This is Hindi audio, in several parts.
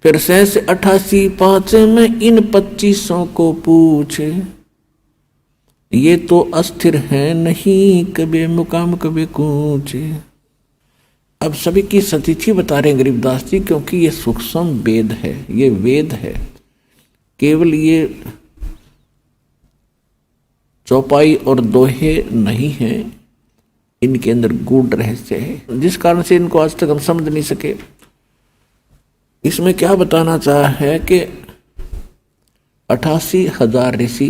फिर सहस 88 में इन 2500 को पूछे, ये तो अस्थिर है नहीं कभी मुकाम कभी कूचे। अब सभी की सतिथि बता रहे हैं गरीबदास जी, क्योंकि ये सूक्ष्म वेद है, ये वेद है, केवल ये चौपाई और दोहे नहीं है, इनके अंदर गूढ़ रहस्य है, जिस कारण से इनको आज तक हम समझ नहीं सके। इसमें क्या बताना चाहा है कि 88,000 ऋषि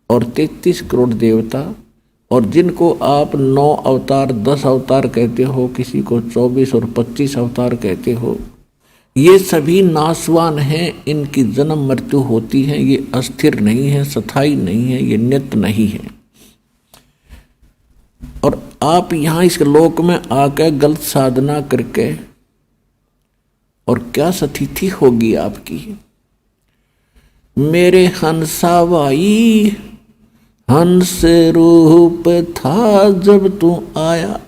और 33 करोड़ देवता, और जिनको आप 9 अवतार 10 अवतार कहते हो, किसी को 24 और 25 अवतार कहते हो, ये सभी नाशवान हैं, इनकी जन्म मृत्यु होती है, ये अस्थिर नहीं है, स्थायी नहीं है, ये नित्य नहीं है। और आप यहाँ इस लोक में आकर गलत साधना करके, और क्या स्थिति होगी आपकी। मेरे हंसा भाई हंस रूप था जब तू आया,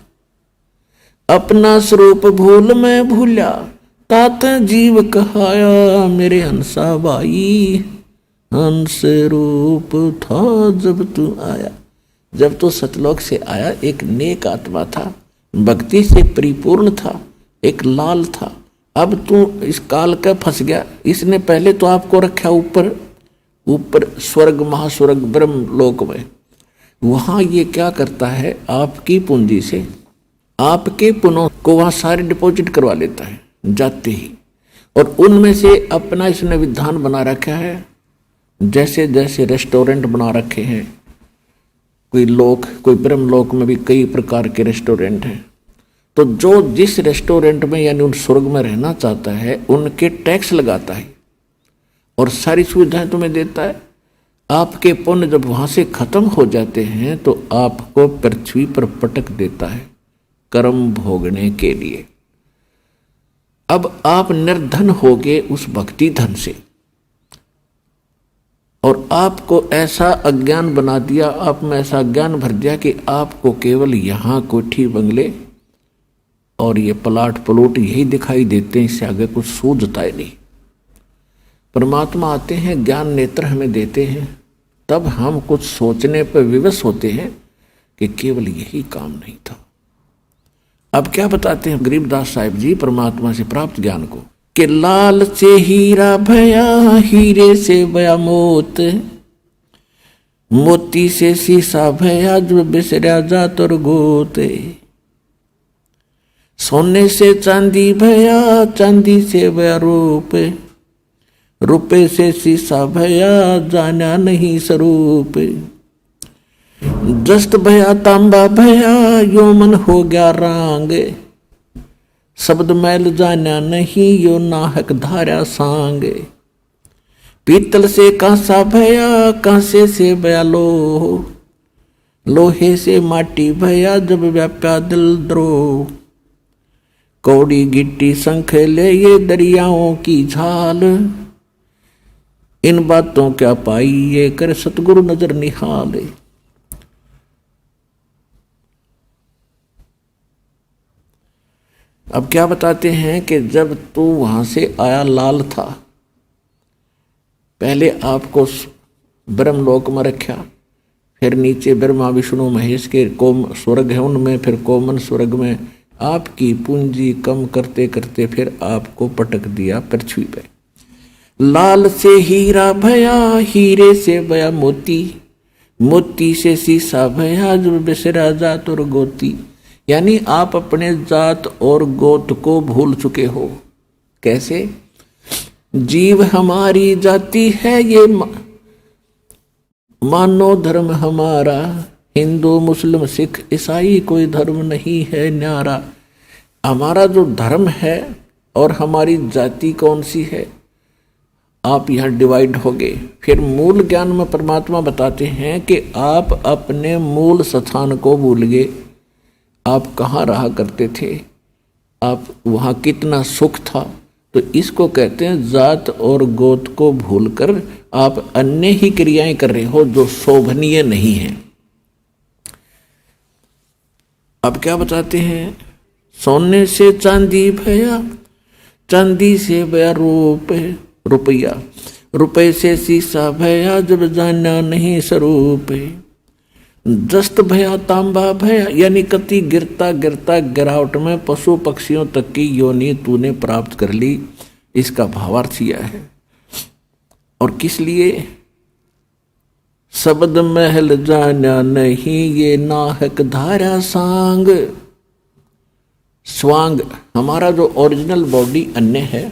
अपना स्वरूप भूल मैं भूला, तात जीव कहाया। मेरे हंसा भाई हंस रूप था जब तू आया, जब तो सतलोक से आया एक नेक आत्मा था, भक्ति से परिपूर्ण था, एक लाल था। अब तू इस काल का फंस गया, इसने पहले तो आपको रखा ऊपर ऊपर स्वर्ग महास्वर्ग ब्रह्म लोक में। वहां ये क्या करता है, आपकी पूंजी से आपके पुनों को वहां सारे डिपॉजिट करवा लेता है जाते ही, और उनमें से अपना इसने विधान बना रखा है। जैसे जैसे रेस्टोरेंट बना रखे हैं, कोई लोक, कोई ब्रह्म लोक में भी कई प्रकार के रेस्टोरेंट हैं, तो जो जिस रेस्टोरेंट में यानी उन स्वर्ग में रहना चाहता है, उनके टैक्स लगाता है और सारी सुविधाएं तुम्हें देता है। आपके पुण्य जब वहां से खत्म हो जाते हैं तो आपको पृथ्वी पर पटक देता है कर्म भोगने के लिए। अब आप निर्धन हो गए उस भक्ति धन से, और आपको ऐसा अज्ञान बना दिया, आप में ऐसा ज्ञान भर दिया कि आपको केवल यहाँ कोठी बंगले और ये प्लाट प्लॉट यही दिखाई देते हैं, इससे आगे कुछ सूझता ही नहीं। परमात्मा आते हैं, ज्ञान नेत्र हमें देते हैं, तब हम कुछ सोचने पर विवश होते हैं कि केवल यही काम नहीं था। अब क्या बताते हैं गरीबदास साहिब जी परमात्मा से प्राप्त ज्ञान को, कि लाल से हीरा भया, हीरे से भया मोत, मोती से शीशा भया, जो बिसरा जात और गोते। सोने से चांदी भया, चांदी से भया रूप, रुपए से शीशा भया, जाना नहीं स्वरूप। जस्ट भया तांबा भया, यो मन हो गया रांग, शब्द मैल जाना नहीं, यो नाहक धारा सांग। पीतल से कांसा भया, कांसे से भया लोह, लोहे से माटी भया, जब व्याप्या दिल द्रोह। कौड़ी गिट्टी शंख ले ये दरियाओं की झाल, इन बातों क्या पाई ये कर सतगुरु नजर निहाल। अब क्या बताते हैं कि जब तू वहां से आया लाल था, पहले आपको ब्रह्मलोक में रखा, फिर नीचे ब्रह्मा विष्णु महेश के कोम स्वर्ग है, उनमें फिर कोमन स्वर्ग में आपकी पूंजी कम करते करते फिर आपको पटक दिया पृथ्वी पे। लाल से हीरा भया, हीरे से भया मोती, मोती से शीशा भया, जो बिसरा जात और गोती। यानी आप अपने जात और गोत को भूल चुके हो। कैसे? जीव हमारी जाति है ये मानो धर्म हमारा, हिंदू मुस्लिम सिख ईसाई कोई धर्म नहीं है न्यारा। हमारा जो धर्म है और हमारी जाति कौन सी है, आप यहाँ डिवाइड हो गए। फिर मूल ज्ञान में परमात्मा बताते हैं कि आप अपने मूल स्थान को भूल गए। आप कहाँ रहा करते थे, आप वहाँ कितना सुख था। तो इसको कहते हैं जात और गोत को भूलकर आप अन्य ही क्रियाएं कर रहे हो जो शोभनीय नहीं है। अब क्या बताते हैं, सोने से चांदी भया, चांदी से भया रुपया, रुपये से शीशा भया, जब जाना नहीं स्वरूप। जस्त भया तांबा भया, यानी कति गिरता गिरता गिरावट में पशु पक्षियों तक की योनि तूने प्राप्त कर ली। इसका भावार्थ यह है। और किस लिए, शब्द महल जाना नहीं, ये नाहक धारा सांग। स्वांग हमारा जो ओरिजिनल बॉडी अन्य है,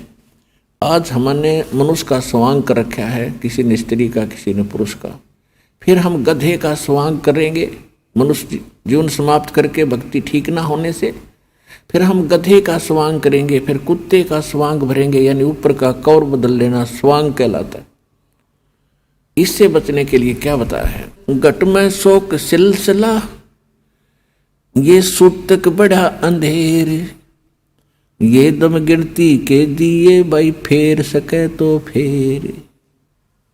आज हमने मनुष्य का स्वांग कर रखा है, किसी ने स्त्री का, किसी ने पुरुष का। फिर हम गधे का स्वांग करेंगे मनुष्य जीवन समाप्त करके भक्ति ठीक ना होने से। फिर हम गधे का स्वांग करेंगे, फिर कुत्ते का स्वांग भरेंगे, यानी ऊपर का कौर बदल लेना स्वांग कहलाता है। इससे बचने के लिए क्या बताया है, घट में शोक सिलसिला, ये सूतक बड़ा अंधेर, ये दम गिनती के दिए भाई, फेर सके तो फेर।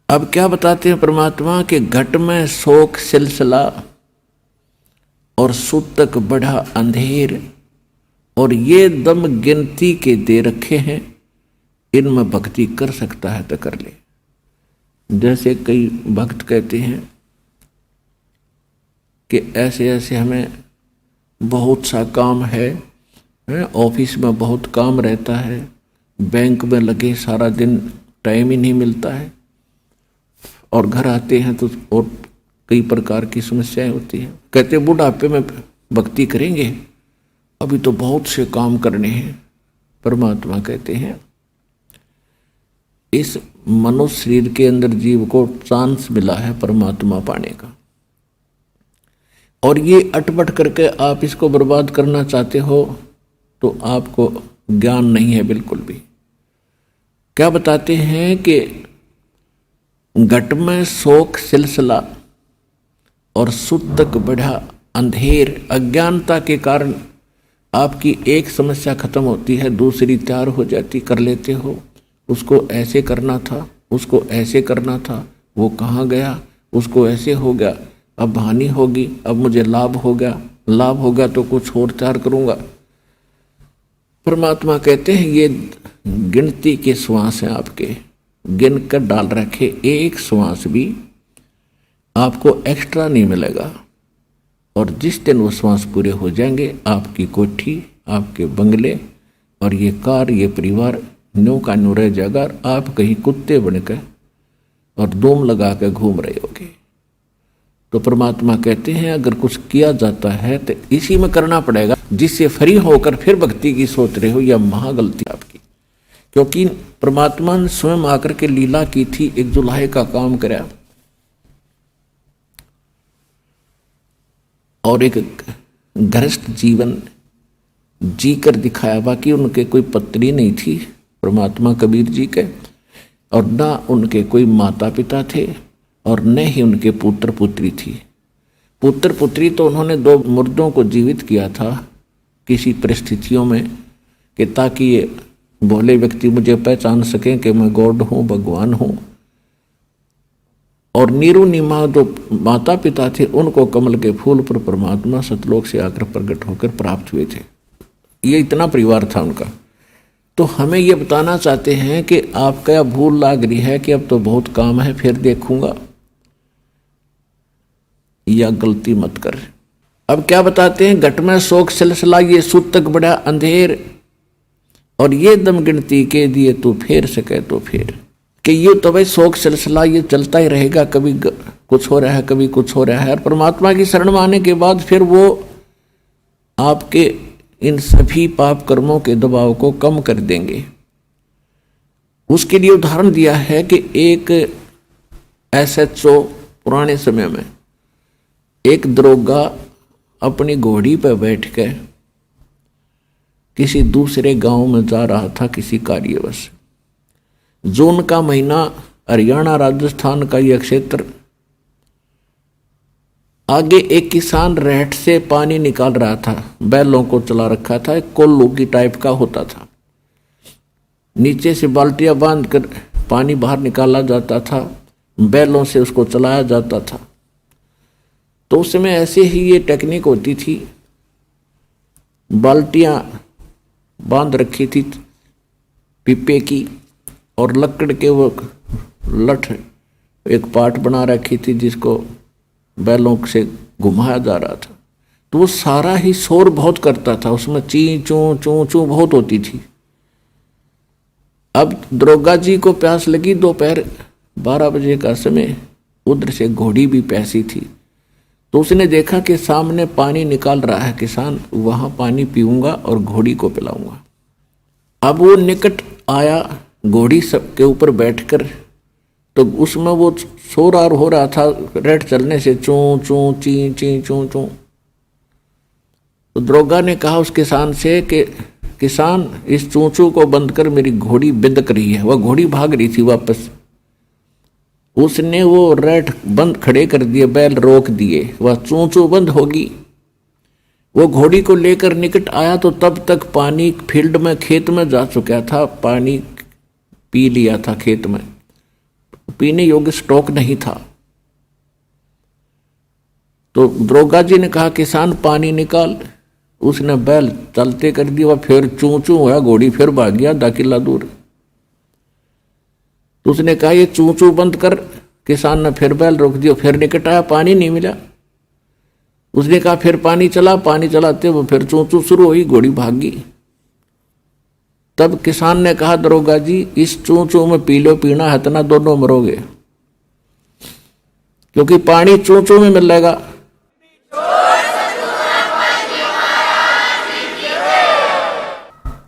अब क्या बताते हैं परमात्मा के घट में शोक सिलसिला और सूतक बड़ा अंधेर, और ये दम गिनती के दे रखे हैं, इनमें भक्ति कर सकता है तो कर ले। जैसे कई भक्त कहते हैं कि ऐसे ऐसे हमें बहुत सा काम है, ऑफिस में बहुत काम रहता है, बैंक में लगे सारा दिन टाइम ही नहीं मिलता है, और घर आते हैं तो और कई प्रकार की समस्याएं होती हैं। कहते बुढ़ापे में भक्ति करेंगे, अभी तो बहुत से काम करने हैं। परमात्मा कहते हैं इस मनुष्य शरीर के अंदर जीव को चांस मिला है परमात्मा पाने का, और ये अटपट करके आप इसको बर्बाद करना चाहते हो तो आपको ज्ञान नहीं है बिल्कुल भी। क्या बताते हैं कि घट में शोक सिलसिला और सूतक बढ़ा अंधेर, अज्ञानता के कारण आपकी एक समस्या खत्म होती है, दूसरी तैयार हो जाती, कर लेते हो। उसको ऐसे करना था, उसको ऐसे करना था, वो कहाँ गया, उसको ऐसे हो गया, अब हानि होगी, अब मुझे लाभ हो गया, लाभ होगा तो कुछ और तैयार करूँगा। परमात्मा कहते हैं ये गिनती के श्वास हैं आपके, गिन कर डाल रखे, एक श्वास भी आपको एक्स्ट्रा नहीं मिलेगा। और जिस दिन वो श्वास पूरे हो जाएंगे, आपकी कोठी, आपके बंगले और ये कार, ये परिवार न्यू का न्यू रह जाएगा। आप कहीं कुत्ते बनकर और दोम लगा कर घूम रहे होगे। तो परमात्मा कहते हैं अगर कुछ किया जाता है तो इसी में करना पड़ेगा, जिससे फ्री होकर फिर भक्ति की सोच रहे हो, यह महागलती आपकी। क्योंकि परमात्मा ने स्वयं आकर के लीला की थी, एक जुलाहे का काम कराया और एक गृहस्थ जीवन जी कर दिखाया। बाकी उनके कोई पत्नी नहीं थी परमात्मा कबीर जी के, और ना उनके कोई माता पिता थे, और न ही उनके पुत्र पुत्री थी। पुत्र पुत्री तो उन्होंने 2 मुर्दों को जीवित किया था किसी परिस्थितियों में, कि ताकि ये भोले व्यक्ति मुझे पहचान सकें कि मैं गॉड हूँ, भगवान हूँ। और नीरू नीमा जो माता पिता थे, उनको कमल के फूल पर परमात्मा सतलोक से आकर प्रकट होकर प्राप्त हुए थे। ये इतना परिवार था उनका। तो हमें ये बताना चाहते हैं कि आपका भूल लाग रही है कि अब तो बहुत काम है, फिर देखूंगा, या गलती मत कर। अब क्या बताते हैं, घट में शोक सिलसिला, ये सूतक बड़ा अंधेर, और ये दम गिनती के दिए तू फेर सके तो फेर। कि ये तो भाई शोक सिलसिला ये चलता ही रहेगा, कभी कुछ हो रहा है, कभी कुछ हो रहा है। और परमात्मा की शरण में आने के बाद फिर वो आपके इन सभी पाप कर्मों के दबाव को कम कर देंगे। उसके लिए उदाहरण दिया है कि एक SHO पुराने समय में एक दरोगा अपनी घोड़ी पर बैठ कर किसी दूसरे गांव में जा रहा था किसी कार्यवश। जून का महीना, हरियाणा राजस्थान का यह क्षेत्र। आगे एक किसान रहट से पानी निकाल रहा था, बैलों को चला रखा था, एक कोल्लू की टाइप का होता था। नीचे से बाल्टियां बांध कर पानी बाहर निकाला जाता था, बैलों से उसको चलाया जाता था। तो उस समय ऐसे ही ये टेक्निक होती थी। बाल्टियां बांध रखी थी पीपे की, और लकड़ के वो लठ एक पाट बना रखी थी जिसको बैलों से घुमाया जा रहा था। तो वो सारा ही शोर बहुत करता था, उसमें ची चूं चूं चूं बहुत होती थी। अब दरोगा जी को प्यास लगी, दोपहर 12 बजे का समय, उधर से घोड़ी भी प्यासी थी। तो उसने देखा कि सामने पानी निकाल रहा है किसान, वहां पानी पीऊंगा और घोड़ी को पिलाऊंगा। अब वो निकट आया घोड़ी सबके ऊपर बैठकर, तो उसमें वो शोर हो रहा था रेट चलने से, चूं चूं ची ची चूं चूं। तो दरोगा ने कहा उस किसान से कि किसान, इस चूं चूं को बंद कर, मेरी घोड़ी बिदक रही है। वह घोड़ी भाग रही थी वापस। उसने वो रेट बंद खड़े कर दिए, बैल रोक दिए, वह चूं चूं बंद होगी। वो घोड़ी को लेकर निकट आया तो तब तक पानी फील्ड में, खेत में जा चुका था, पानी पी लिया था खेत में, पीने योग्य स्टॉक नहीं था। तो दरोगा जी ने कहा किसान पानी निकाल। उसने बैल चलते कर दिया, फिर चूं चूं हुआ, घोड़ी फिर भाग गया 10 किला दूर। तो उसने कहा ये चूं चूं बंद कर। किसान ने फिर बैल रोक दिया, फिर निकट आया, पानी नहीं मिला। उसने कहा फिर पानी चला, पानी चलाते वो फिर चूं चूं शुरू हुई, घोड़ी भाग गई। तब किसान ने कहा दरोगा जी, इस चूं चूं में पी लो, पीना है तना, दोनों मरोगे, क्योंकि पानी चूं चूं में मिलेगा।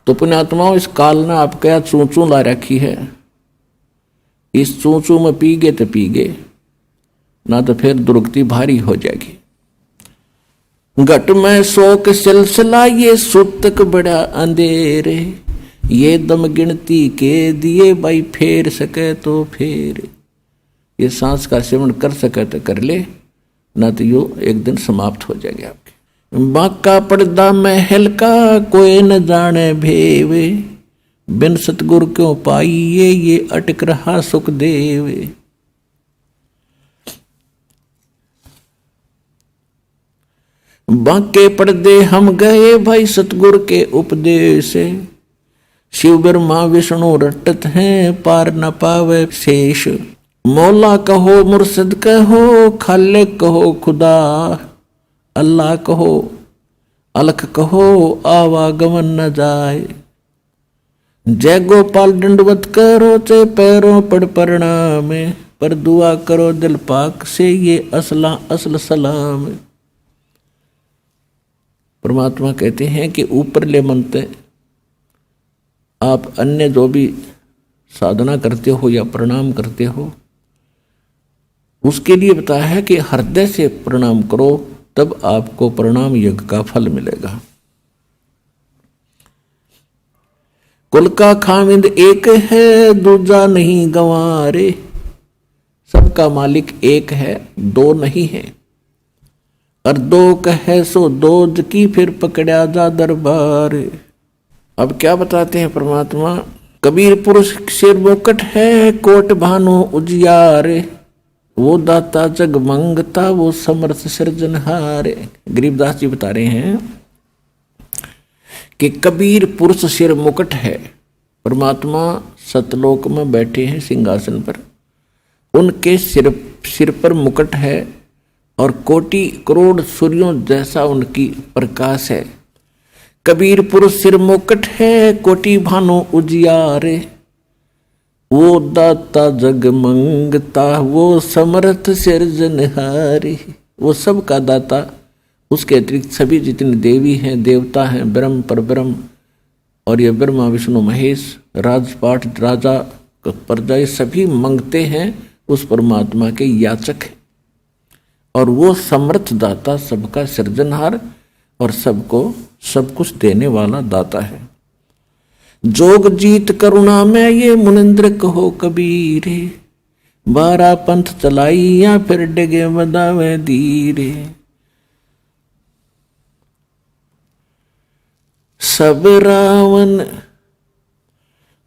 तो पुण्यात्माओं, इस काल ने आपके यहाँ चूं चूं ला रखी है। इस चूं चूं में पी गए तो पी गए, ना तो फिर दुर्गति भारी हो जाएगी। घट में शोक सिलसिला, ये सुतक बड़ा अंधेरे, ये दम गिनती के दिए भाई, फेर सके तो फेर। ये सांस का सेवन कर सके तो कर ले, ना तो यो एक दिन समाप्त हो जाएंगे आपके। बाका पर्दा महल का कोई न जाने भेवे, बिन सतगुरु क्यों पाइए ये अटक रहा सुख देवे। बाके पर्दे हम गए भाई सतगुरु के उपदेश, शिव ब्रह्मा विष्णु रटत हैं पार न पावे शेष। मौला कहो मुर्शिद कहो, खालिक कहो खुदा, अल्लाह कहो अलख कहो, आवागमन न जाए। जय गोपाल दंडवत करो चे पैरों पड़ प्रणाम, पर दुआ करो दिल पाक से ये असला असल सलाम। परमात्मा कहते हैं कि ऊपरले मनते आप अन्य जो भी साधना करते हो या प्रणाम करते हो, उसके लिए बताया है कि हृदय से प्रणाम करो, तब आपको प्रणाम यज्ञ का फल मिलेगा। कुल का खामिंद एक है, दूजा नहीं गंवारे। सबका मालिक एक है, दो नहीं है। और दो कहे सो दोज की, फिर पकड़ा जा दरबार। अब क्या बताते हैं परमात्मा, कबीर पुरुष सिर मुकट है, कोट भानु उजियारे। वो दाता जग मंगता, वो समर्थ सृजनहार। गरीबदास जी बता रहे हैं कि कबीर पुरुष सिर मुकट है। परमात्मा सतलोक में बैठे हैं सिंहासन पर, उनके सिर पर मुकट है और कोटि करोड़ सूर्यों जैसा उनकी प्रकाश है। कबीर पुरुष सिर मुकट है, कोटि भानु उजियारे। वो दाता जग मंगता, वो समर्थ सिरजनहारी। वो सब का दाता, उसके अतिरिक्त सभी जितने देवी हैं, देवता हैं, ब्रह्म पर ब्रह्म, और ये ब्रह्मा विष्णु महेश, राजपाट राजा प्रजा, सभी मंगते हैं उस परमात्मा के याचक हैं। और वो समर्थ दाता, सबका सृजनहार और सबको सब कुछ देने वाला दाता है। जोग जीत करुणा में ये मुनिंद्र कहो कबीरे, 12 पंथ चलाई या फिर डगे बदावे धीरे। सब रावण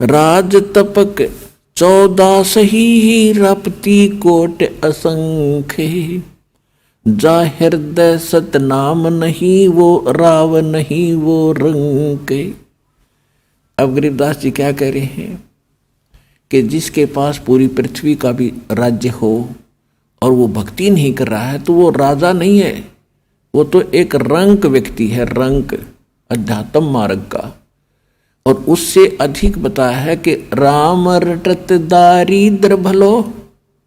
राज तपक 14 सही, रपती कोट असंख्य, जा हृदय सतनाम नहीं, वो राव नहीं वो रंक। अब गरीबदास जी क्या कह रहे हैं कि जिसके पास पूरी पृथ्वी का भी राज्य हो और वो भक्ति नहीं कर रहा है तो वो राजा नहीं है, वो तो एक रंक व्यक्ति है, रंक अध्यात्म मार्ग का। और उससे अधिक बताया है कि राम रटत दारिद्र भलो,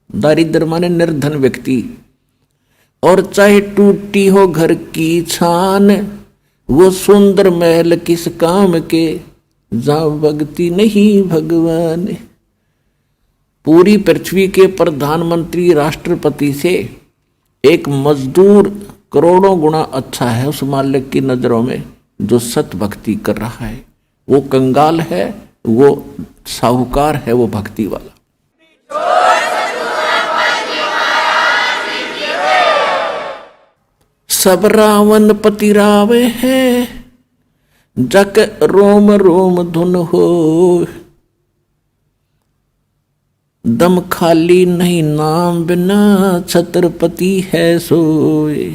दारिद्र माने निर्धन व्यक्ति, और चाहे टूटी हो घर की छान, वो सुंदर महल किस काम के, जहां भक्ति नहीं भगवान। पूरी पृथ्वी के प्रधानमंत्री राष्ट्रपति से एक मजदूर करोड़ों गुना अच्छा है उस मालिक की नजरों में जो सत भक्ति कर रहा है। वो कंगाल है, वो साहूकार है, वो भक्ति वाला। सब रावण पति रावे है, जक रोम रोम धुन हो, दम खाली नहीं नाम बिना, छत्रपति है सोए।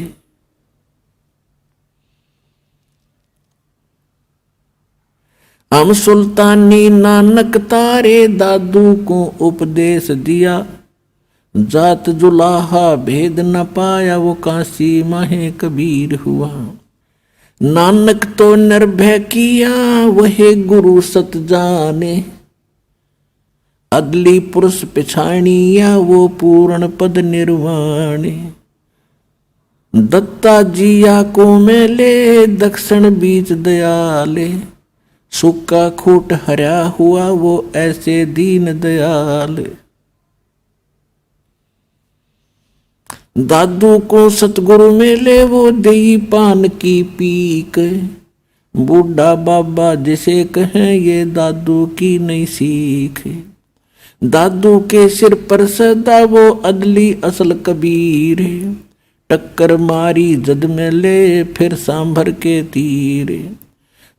हम सुल्तानी नानक तारे, दादू को उपदेश दिया, जात जुलाहा भेद न पाया, वो काशी माहे कबीर हुआ। नानक तो निर्भय किया, वही गुरु सत जाने, अदली पुरुष पिछाणिया, वो पूर्ण पद निर्वाणे। दत्ता जिया को मेले, दक्षिण बीच दयाले, सूखा खूट हरा हुआ, वो ऐसे दीन दयाल। दादू को सतगुरु मेले, वो देई पान की पीक, बूढ़ा बाबा जिसे कहें ये दादू की नहीं सीख। दादू के सिर पर सदा वो अदली असल कबीर, टक्कर मारी जद में ले फिर सांभर के तीर।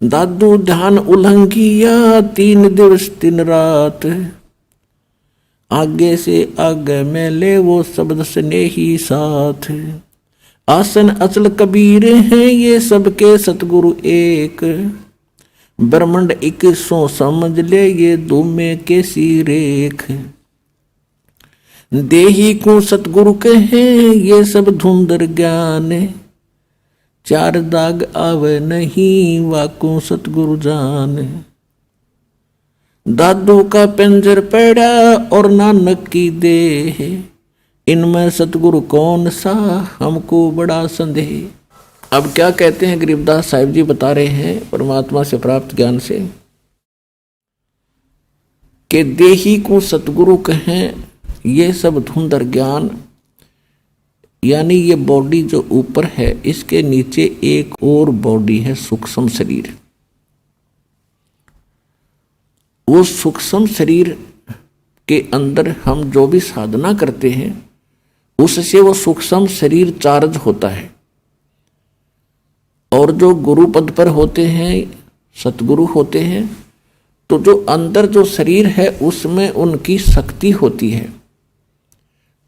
दादू ध्यान उल्लंघिया 3 दिवस 3 रात, आगे से आगे में ले वो शब्द स्नेही साथ। आसन अचल कबीर हैं ये सबके सतगुरु एक, ब्रह्मंड 21 समझ ले ये दुमे के सी रेख। देही को सतगुरु कहे ये सब धुंधर ज्ञान, 4 दाग आवे नहीं वाको सतगुरु जान। दादू का पिंजर पड़ा और नानक की देह, इनमें सतगुरु कौन सा हमको बड़ा संदेह। अब क्या कहते हैं गरीबदास साहिब जी बता रहे हैं परमात्मा से प्राप्त ज्ञान से कि देही को सतगुरु कहें ये सब धुंधर ज्ञान, यानी ये बॉडी जो ऊपर है इसके नीचे एक और बॉडी है सूक्ष्म शरीर। वो सूक्ष्म शरीर के अंदर हम जो भी साधना करते हैं उससे वो सूक्ष्म शरीर चार्ज होता है, और जो गुरु पद पर होते हैं सतगुरु होते हैं तो जो अंदर जो शरीर है उसमें उनकी शक्ति होती है।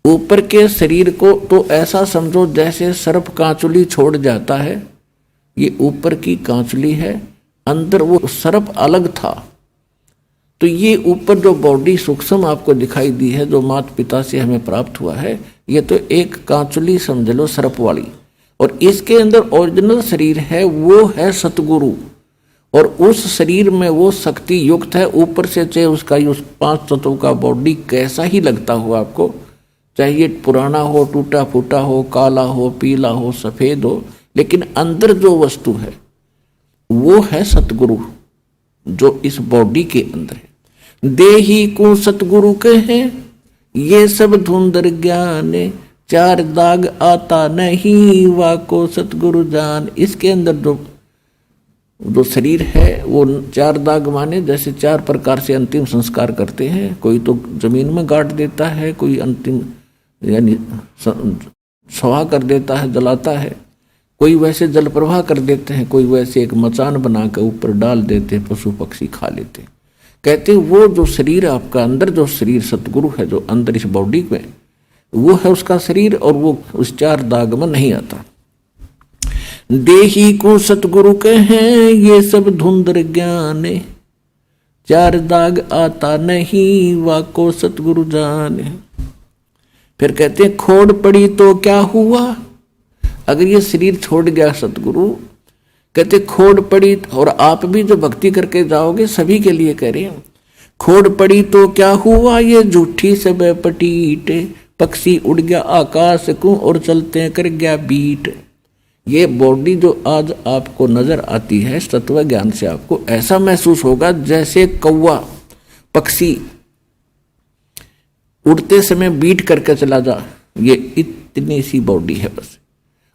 ऊपर के शरीर को तो ऐसा समझो जैसे सर्प कांचुली छोड़ जाता है, ये ऊपर की कांचुली है, अंदर वो सर्प अलग था। तो ये ऊपर जो बॉडी सूक्ष्म आपको दिखाई दी है जो माता पिता से हमें प्राप्त हुआ है, ये तो एक कांचुली समझ लो सर्प वाली, और इसके अंदर ओरिजिनल शरीर है वो है सतगुरु, और उस शरीर में वो शक्ति युक्त है। ऊपर से चाहे उसका उस 5 तत्वों का बॉडी कैसा ही लगता हो आपको, चाहे ये पुराना हो, टूटा फूटा हो, काला हो, पीला हो, सफेद हो, लेकिन अंदर जो वस्तु है वो है सतगुरु जो इस बॉडी के अंदर है। देही को सतगुरु कहे ये सब धुंधर ज्ञान, 4 दाग आता नहीं वाको सतगुरु जान। इसके अंदर जो जो शरीर है वो 4 दाग माने जैसे 4 प्रकार से अंतिम संस्कार करते हैं। कोई तो जमीन में गाड़ देता है, कोई अंतिम यानी स्वाहा कर देता है, जलाता है, कोई वैसे जल प्रवाह कर देते हैं, कोई वैसे एक मचान बना कर ऊपर डाल देते हैं, पशु पक्षी खा लेते हैं। कहते हैं वो जो शरीर आपका अंदर, जो शरीर सतगुरु है जो अंदर इस बॉडी में, वो है उसका शरीर, और वो उस 4 दाग में नहीं आता। देही को सतगुरु कहें ये सब धुंधर ज्ञाने, 4 दाग आता नहीं वाको सतगुरु जाने। फिर कहते हैं खोड़ पड़ी तो क्या हुआ, अगर ये शरीर छोड़ गया सतगुरु, कहते खोड़ पड़ी, और आप भी जो भक्ति करके जाओगे सभी के लिए कह रहे हैं, खोड़ पड़ी तो क्या हुआ ये झूठी सब पटीटे, पक्षी उड़ गया आकाश को और चलते कर गया बीट। ये बॉडी जो आज आपको नजर आती है तत्व ज्ञान से आपको ऐसा महसूस होगा जैसे कौवा पक्षी उड़ते समय बीट करके चला जा, ये इतनी सी बॉडी है बस,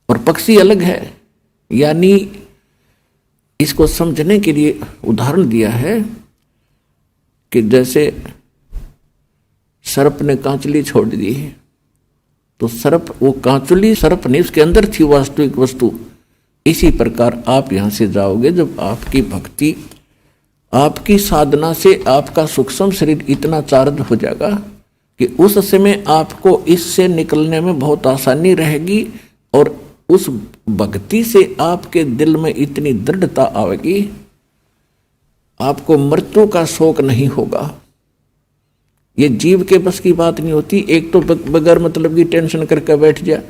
और पक्षी अलग है। यानी इसको समझने के लिए उदाहरण दिया है कि जैसे सर्प ने कांचली छोड़ दी है, तो सर्प, वो कांचुली सर्प नहीं, उसके अंदर थी वास्तविक वस्तु। इसी प्रकार आप यहां से जाओगे जब आपकी भक्ति, आपकी साधना से आपका सूक्ष्म शरीर इतना चार्ज हो जाएगा कि उस समय आपको इससे निकलने में बहुत आसानी रहेगी, और उस भक्ति से आपके दिल में इतनी दृढ़ता आएगी, आपको मृत्यु का शोक नहीं होगा। ये जीव के बस की बात नहीं होती। एक तो बगैर मतलब की टेंशन करके बैठ जाए,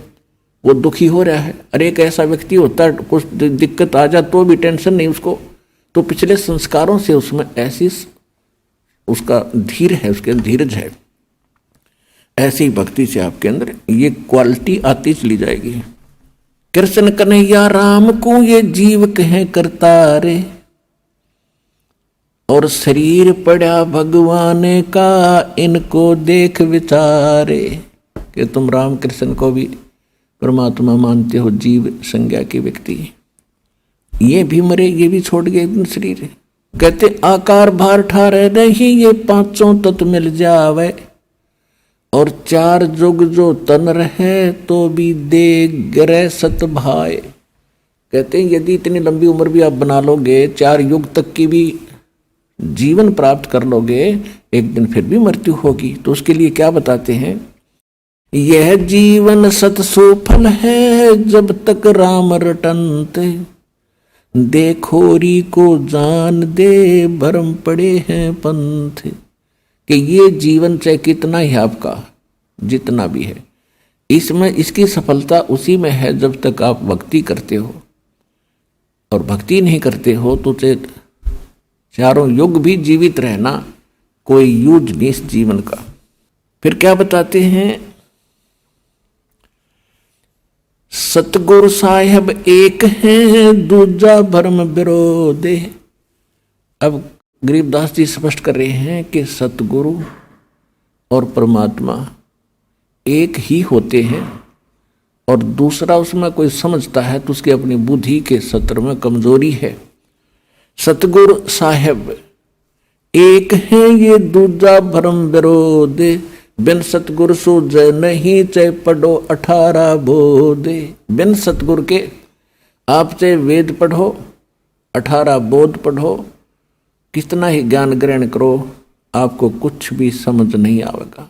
वो दुखी हो रहा है, और एक ऐसा व्यक्ति होता है कुछ दिक्कत आ जाए तो भी टेंशन नहीं उसको, तो पिछले संस्कारों से उसमें ऐसी उसका धीर है, उसके धीरज है। ऐसी भक्ति से आपके अंदर ये क्वालिटी आती चली जाएगी। कृष्ण कन्हैया राम को ये जीव कहें करतारे, और शरीर पड़ा भगवान का इनको देख विचारे। कि तुम राम कृष्ण को भी परमात्मा मानते हो, जीव संज्ञा के व्यक्ति, ये भी मरे, ये भी छोड़ गए शरीर। कहते आकार भार ठारे नहीं ये 5 तत्व मिल जावे, और 4 जुग जो तन रहे तो भी दे ग्रह सत भाई। कहते हैं यदि इतनी लंबी उम्र भी आप बना लोगे, 4 युग तक की भी जीवन प्राप्त कर लोगे, एक दिन फिर भी मृत्यु होगी। तो उसके लिए क्या बताते हैं, यह जीवन सत सुफल है जब तक राम रटनते, देखोरी को जान दे भरम पड़े हैं पंथ। कि ये जीवन चाहे कितना ही आपका जितना भी है, इसमें इसकी सफलता उसी में है जब तक आप भक्ति करते हो, और भक्ति नहीं करते हो तो चाहे 4 युग भी जीवित रहना कोई यूज नहीं इस जीवन का। फिर क्या बताते हैं, सतगुरु साहेब एक हैं दूजा भरम विरोधे। अब गरीबदास जी स्पष्ट कर रहे हैं कि सतगुरु और परमात्मा एक ही होते हैं, और दूसरा उसमें कोई समझता है तो उसकी अपनी बुद्धि के सत्र में कमजोरी है। सतगुरु साहेब एक है ये दूजा भरम विरोधे, बिन सतगुरु सो जय नहीं चाहे पढ़ो 18 बोधे। बिन सतगुरु के आप चाहे वेद पढ़ो, 18 बोध पढ़ो, कितना ही ज्ञान ग्रहण करो, आपको कुछ भी समझ नहीं आवेगा।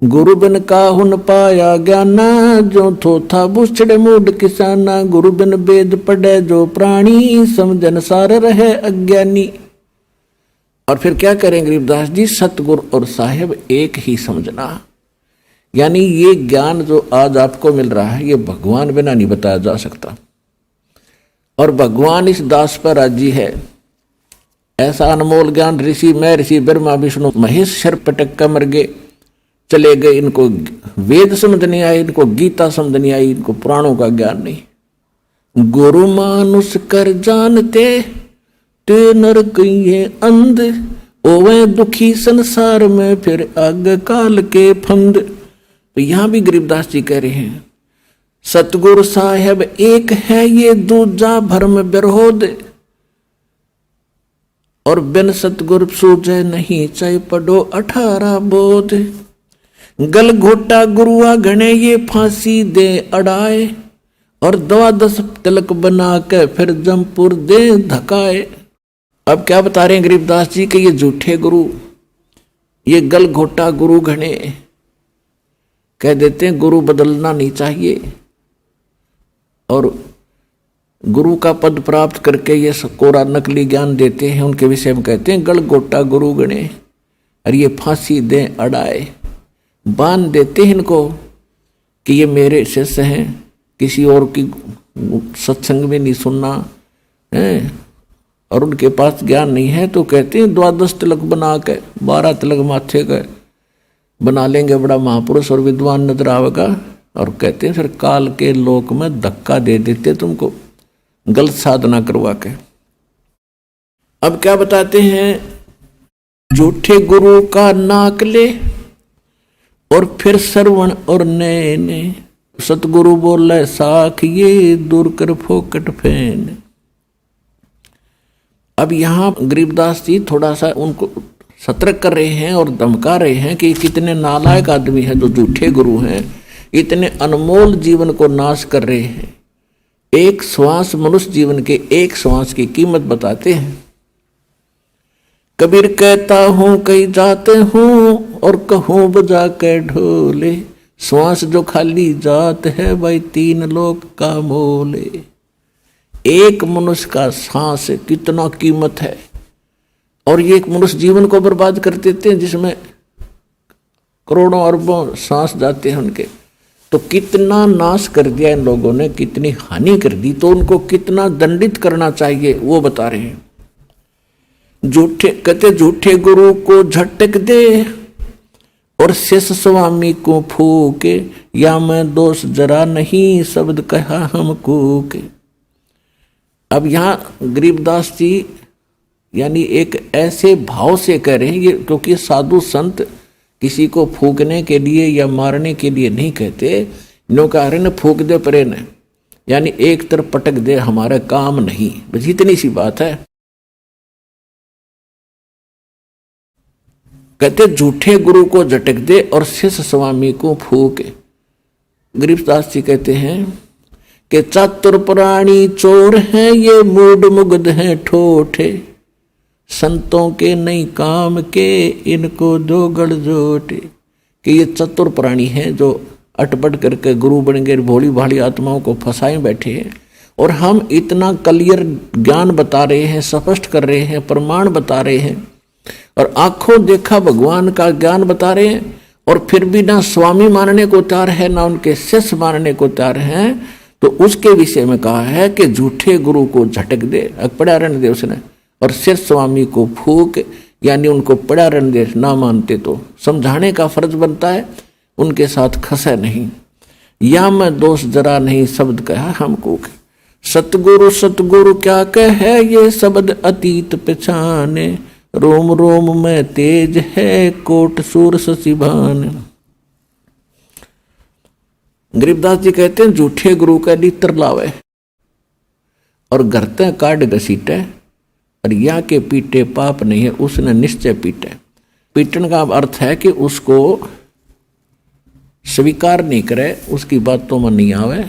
गुरु बिन काहुन पाया ज्ञाना, जो थोथा बुछड़े मूड किसाना। गुरु बिन वेद पढ़े जो प्राणी, समझन सार रहे अज्ञानी। और फिर क्या करें गरीबदास जी, सतगुरु और साहेब एक ही समझना। यानी ये ज्ञान जो आज आपको मिल रहा है, ये भगवान बिना नहीं बताया जा सकता, और भगवान इस दास पर राजी है। ऐसा अनमोल ज्ञान ऋषि मैं ऋषि ब्रह्मा विष्णु महेश शर पटक कर मर गए, चले गए। इनको वेद समझ नहीं आई, इनको गीता समझ नहीं आई, इनको पुराणों का ज्ञान नहीं। गुरु मानुष कर जानते ते नर कहिए अंध, ओवे दुखी संसार में फिर आग काल के फंद। तो यहां भी गरीबदास जी कह रहे हैं सतगुरु साहेब एक है ये दूजा भरम विरोध। और बिन सतगुर सूझे नहीं, चाहे पढ़ो 18 बोध। गल घोटा गुरुआ घने ये फांसी दे अड़ाए, और 12 तिलक बना के फिर जमपुर दे धकाए। अब क्या बता रहे हैं गरीबदास जी कि ये झूठे गुरु, ये गल घोटा गुरु घने कह देते हैं गुरु बदलना नहीं चाहिए, और गुरु का पद प्राप्त करके ये कोरा नकली ज्ञान देते हैं। उनके विषय में कहते हैं गल घोटा गुरु गणे, और ये फांसी दे अड़ाए, बांध देते हैं इनको कि ये मेरे शिष्य हैं, किसी और की सत्संग में नहीं सुनना है, और उनके पास ज्ञान नहीं है, तो कहते हैं 12 तिलक बना के 12 तिलक माथे का बना लेंगे, बड़ा महापुरुष और विद्वान नजर आवेगा, और कहते हैं फिर काल के लोक में धक्का दे देते तुमको गलत साधना करवा के। अब क्या बताते हैं, झूठे गुरु का नाक ले और फिर श्रवण और नैने, सतगुरु बोले साख ये दूर कर फोकट फेन। अब यहां गरीबदास जी थोड़ा सा उनको सतर्क कर रहे हैं और धमका रहे हैं कि कितने नालायक आदमी हैं जो झूठे गुरु हैं, इतने अनमोल जीवन को नाश कर रहे हैं। एक श्वास, मनुष्य जीवन के एक श्वास की कीमत बताते हैं। कबीर कहता हूं कहीं जाते हूं और कहूं बजा के ढोले, श्वास जो खाली जात है भाई 3 लोक का मोले। एक मनुष्य का सांस कितना कीमत है, और ये एक मनुष्य जीवन को बर्बाद कर देते हैं जिसमें करोड़ों अरबों सांस जाते हैं उनके। तो कितना नाश कर दिया इन लोगों ने, कितनी हानि कर दी, तो उनको कितना दंडित करना चाहिए वो बता रहे हैं। झूठे कहते झूठे गुरु को झटक दे और शेष स्वामी को फूके, या मैं दोष जरा नहीं शब्द कहा हमको के। अब यहां गरीबदास जी यानी एक ऐसे भाव से कह रहे हैं ये, क्योंकि साधु संत किसी को फूकने के लिए या मारने के लिए नहीं कहते, नो कह रहे न फूक दे परे न, यानी एक तरफ पटक दे, हमारा काम नहीं, बस इतनी सी बात है। कहते झूठे गुरु को झटक दे और शिष्य स्वामी को फूके। गरीबदास जी कहते हैं कि चातुर प्राणी चोर हैं, ये मूड मुग्ध हैं ठोठे, संतों के नहीं काम के इनको दो गड़जोटे। कि ये चतुर प्राणी हैं जो अटपट करके गुरु बन गए, भोली भाली आत्माओं को फंसाए बैठे हैं, और हम इतना क्लियर ज्ञान बता रहे हैं, स्पष्ट कर रहे हैं, प्रमाण बता रहे हैं, और आंखों देखा भगवान का ज्ञान बता रहे हैं, और फिर भी ना स्वामी मानने को तैयार है ना उनके शिष्य मानने को तैयार हैं। तो उसके विषय में कहा है कि झूठे गुरु को झटक दे, पड़ा रहने दे उसने, और शिष्य स्वामी को फूक, यानी उनको पड़ा रहने दे, ना मानते तो समझाने का फर्ज बनता है, उनके साथ खसे नहीं। या मैं दोष जरा नहीं शब्द कहा हमको, सतगुरु सतगुरु क्या कहे ये शब्द अतीत पहचाने, रोम रोम में तेज है कोट सूर ससिभान। गरीबदास जी कहते हैं झूठे गुरु का नीतर लावे और घरते काट घसीटे, और या के पीटे पाप नहीं है उसने निश्चय पीटे। पीटन का अर्थ है कि उसको स्वीकार नहीं करे, उसकी बातों में नहीं आवे,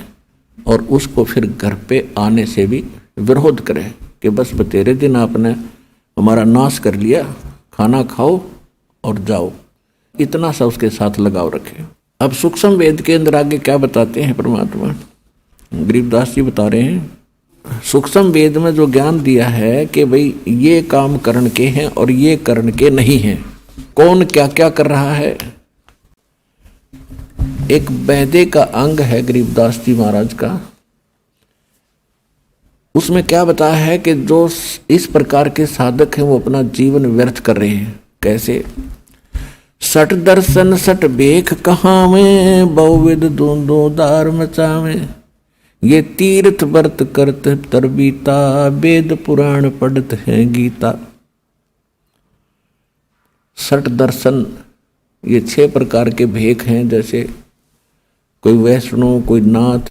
और उसको फिर घर पे आने से भी विरोध करे कि बस बतेरे दिन आपने हमारा नाश कर लिया, खाना खाओ और जाओ, इतना सा उसके साथ लगाव रखे। अब सूक्ष्म वेद के अंदर आगे क्या बताते हैं परमात्मा, गरीबदास जी बता रहे हैं सूक्ष्म वेद में जो ज्ञान दिया है कि भाई ये काम करण के हैं और ये करण के नहीं हैं, कौन क्या क्या कर रहा है। एक वैदे का अंग है गरीबदास जी महाराज का, उसमें क्या बताया है कि जो इस प्रकार के साधक हैं वो अपना जीवन व्यर्थ कर रहे हैं। कैसे? सट दर्शन सट बेख कहाँ में, बहुविध दूंदो दार मचावे, ये तीर्थ व्रत करत तरबीता, वेद पुराण पढ़त है गीता। सट दर्शन ये 6 प्रकार के भेख हैं, जैसे कोई वैष्णव, कोई नाथ,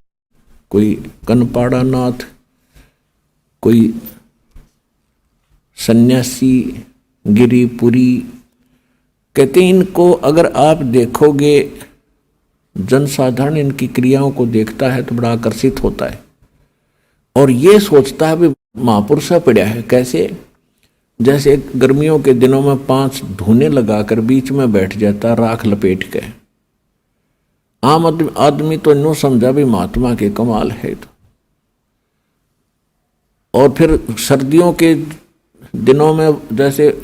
कोई कनपाड़ा नाथ, कोई सन्यासी, गिरिपुरी, कहते हैं इनको अगर आप देखोगे, जनसाधारण इनकी क्रियाओं को देखता है तो बड़ा आकर्षित होता है और ये सोचता है भी महापुरुष पड़ा है। कैसे? जैसे गर्मियों के दिनों में 5 धूने लगाकर बीच में बैठ जाता राख लपेट के। आम आदमी तो नो समझा भी महात्मा के कमाल है। तो और फिर सर्दियों के दिनों में, जैसे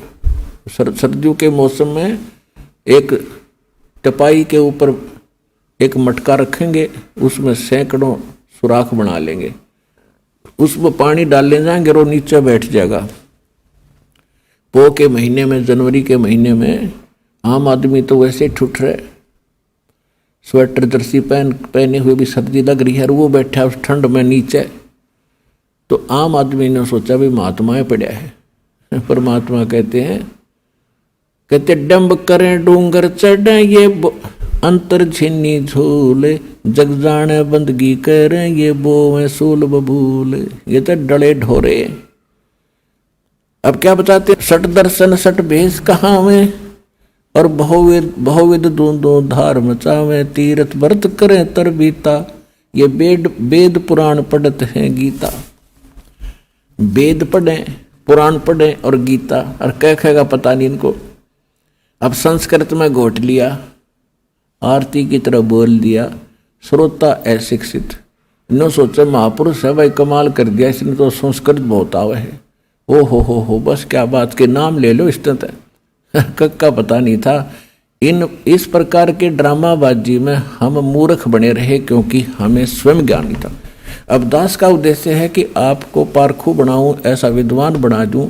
सर्दियों के मौसम में एक टपाई के ऊपर एक मटका रखेंगे, उसमें सैकड़ों सुराख बना लेंगे, उसमें पानी डालने जाएंगे और नीचे बैठ जाएगा। पो के महीने में, जनवरी के महीने में आम आदमी तो वैसे ठुठ रहे, स्वेटर जर्सी पहने हुए भी सर्दी लग रही है और वो बैठा उस ठंड में नीचे। तो आम आदमी ने सोचा भी महात्माएं पड़ा है। परमात्मा कहते डंब करें डूंगर चढ़े ये अंतर झिन्नी झूले, जग जाने बंदगी करें ये बोवें सूल बबूल। ये तो डले ढोरे। अब क्या बताते? सट दर्शन सट भेष कहाँ में, और बहुविध दूंदो धार मचावे, तीर्थ व्रत करें तर बीता, ये वेद पुराण पढ़त हैं गीता। वेद पढ़े, पुराण पढ़े और गीता, और कहेगा पता नहीं इनको। अब संस्कृत में घोट लिया, आरती की तरह बोल दिया, श्रोता अशिक्षित। इन्हों सोचा महापुरुष है भाई, कमाल कर दिया इसने तो, संस्कृत बहुत आवे है। ओ हो बस क्या बात के नाम ले लो इसने तो। कक्का पता नहीं था। इस प्रकार के ड्रामाबाजी में हम मूर्ख बने रहे क्योंकि हमें स्वयं ज्ञान नहीं था। अब दास का उद्देश्य है कि आपको पारखू बनाऊं, ऐसा विद्वान बना दूं,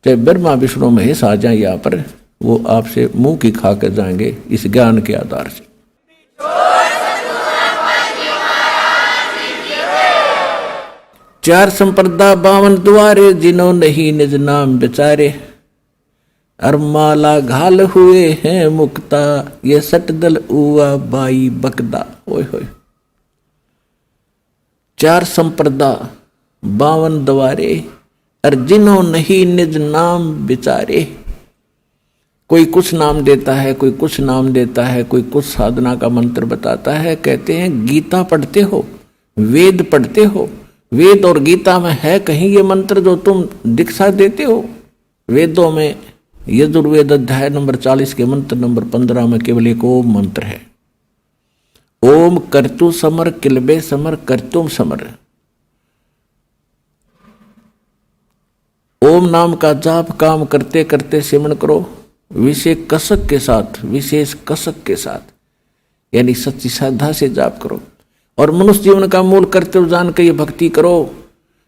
चाहे ब्रह्मा विष्णु महेश आ जाए यहाँ पर, वो आपसे मुंह की खा कर जाएंगे इस ज्ञान के आधार से। 4 संप्रदा 52 द्वारे, जिन्हों नहीं निज नाम बेचारे, अरमाला घाल हुए हैं मुक्ता, ये सटदल उआ बाई बकदा। ओए होए, 4 संप्रदा 52 द्वारे, और जिन्हों नहीं निज नाम बिचारे। कोई कुछ नाम देता है, कोई कुछ नाम देता है, कोई कुछ साधना का मंत्र बताता है। कहते हैं गीता पढ़ते हो, वेद पढ़ते हो, वेद और गीता में है कहीं ये मंत्र जो तुम दीक्षा देते हो? वेदों में यजुर्वेद अध्याय नंबर 40 के मंत्र नंबर 15 में केवल एक ओम मंत्र है। ओम कर्तु समर किलबे समर कर्तुम समर। ओम नाम का जाप काम करते करते सिमरण करो, विशेष कसक के साथ, विशेष कसक के साथ, यानी सच्ची श्रद्धा से जाप करो। और मनुष्य जीवन का मूल कर्तव्य जान के ये भक्ति करो।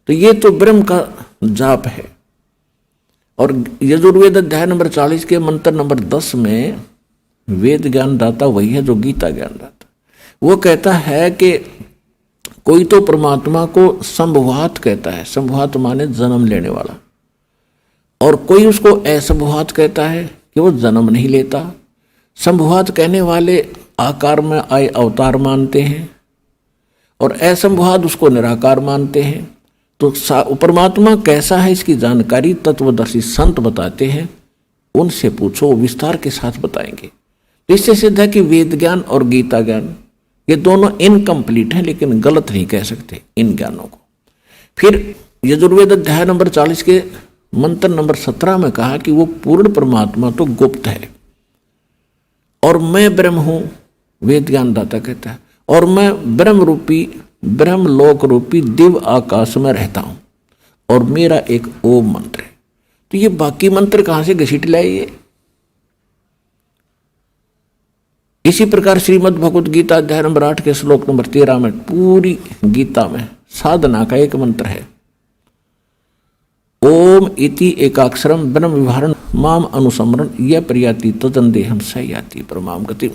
तो ये तो ब्रह्म का जाप है। और यजुर्वेद अध्याय नंबर 40 के मंत्र नंबर 10 में वेद ज्ञान दाता वही है जो गीता ज्ञान दाता। वो कहता है कि कोई तो परमात्मा को संभवात कहता है, संभवात माने जन्म लेने वाला, और कोई उसको असंभवात कहता है कि वो जन्म नहीं लेता। संभवात कहने वाले आकार में आए अवतार मानते हैं और असंभवात उसको निराकार मानते हैं। तो परमात्मा कैसा है इसकी जानकारी तत्वदर्शी संत बताते हैं, उनसे पूछो, विस्तार के साथ बताएंगे। तो इससे सिद्ध है कि वेद ज्ञान और गीता ज्ञान ये दोनों इनकम्प्लीट हैं, लेकिन गलत नहीं कह सकते इन ज्ञानों को। फिर यजुर्वेद अध्याय नंबर 40 के मंत्र नंबर 17 में कहा कि वो पूर्ण परमात्मा तो गुप्त है और मैं ब्रह्म हूं, वेद ज्ञान दाता कहता है, और मैं ब्रह्म रूपी, ब्रह्म लोक रूपी दिव्य आकाश में रहता हूं और मेरा एक ओम मंत्र है। तो ये बाकी मंत्र कहां से घसीट लाए ये? इसी प्रकार श्रीमद् भगवत गीता अध्याय नंबर 8 के श्लोक नंबर 13 में पूरी गीता में साधना का एक मंत्र है, ओम इति एकाक्षरम ब्रह्म विवरण माम अनुसमरण यह प्रयाति तदन देहम सयाति परमाम गति।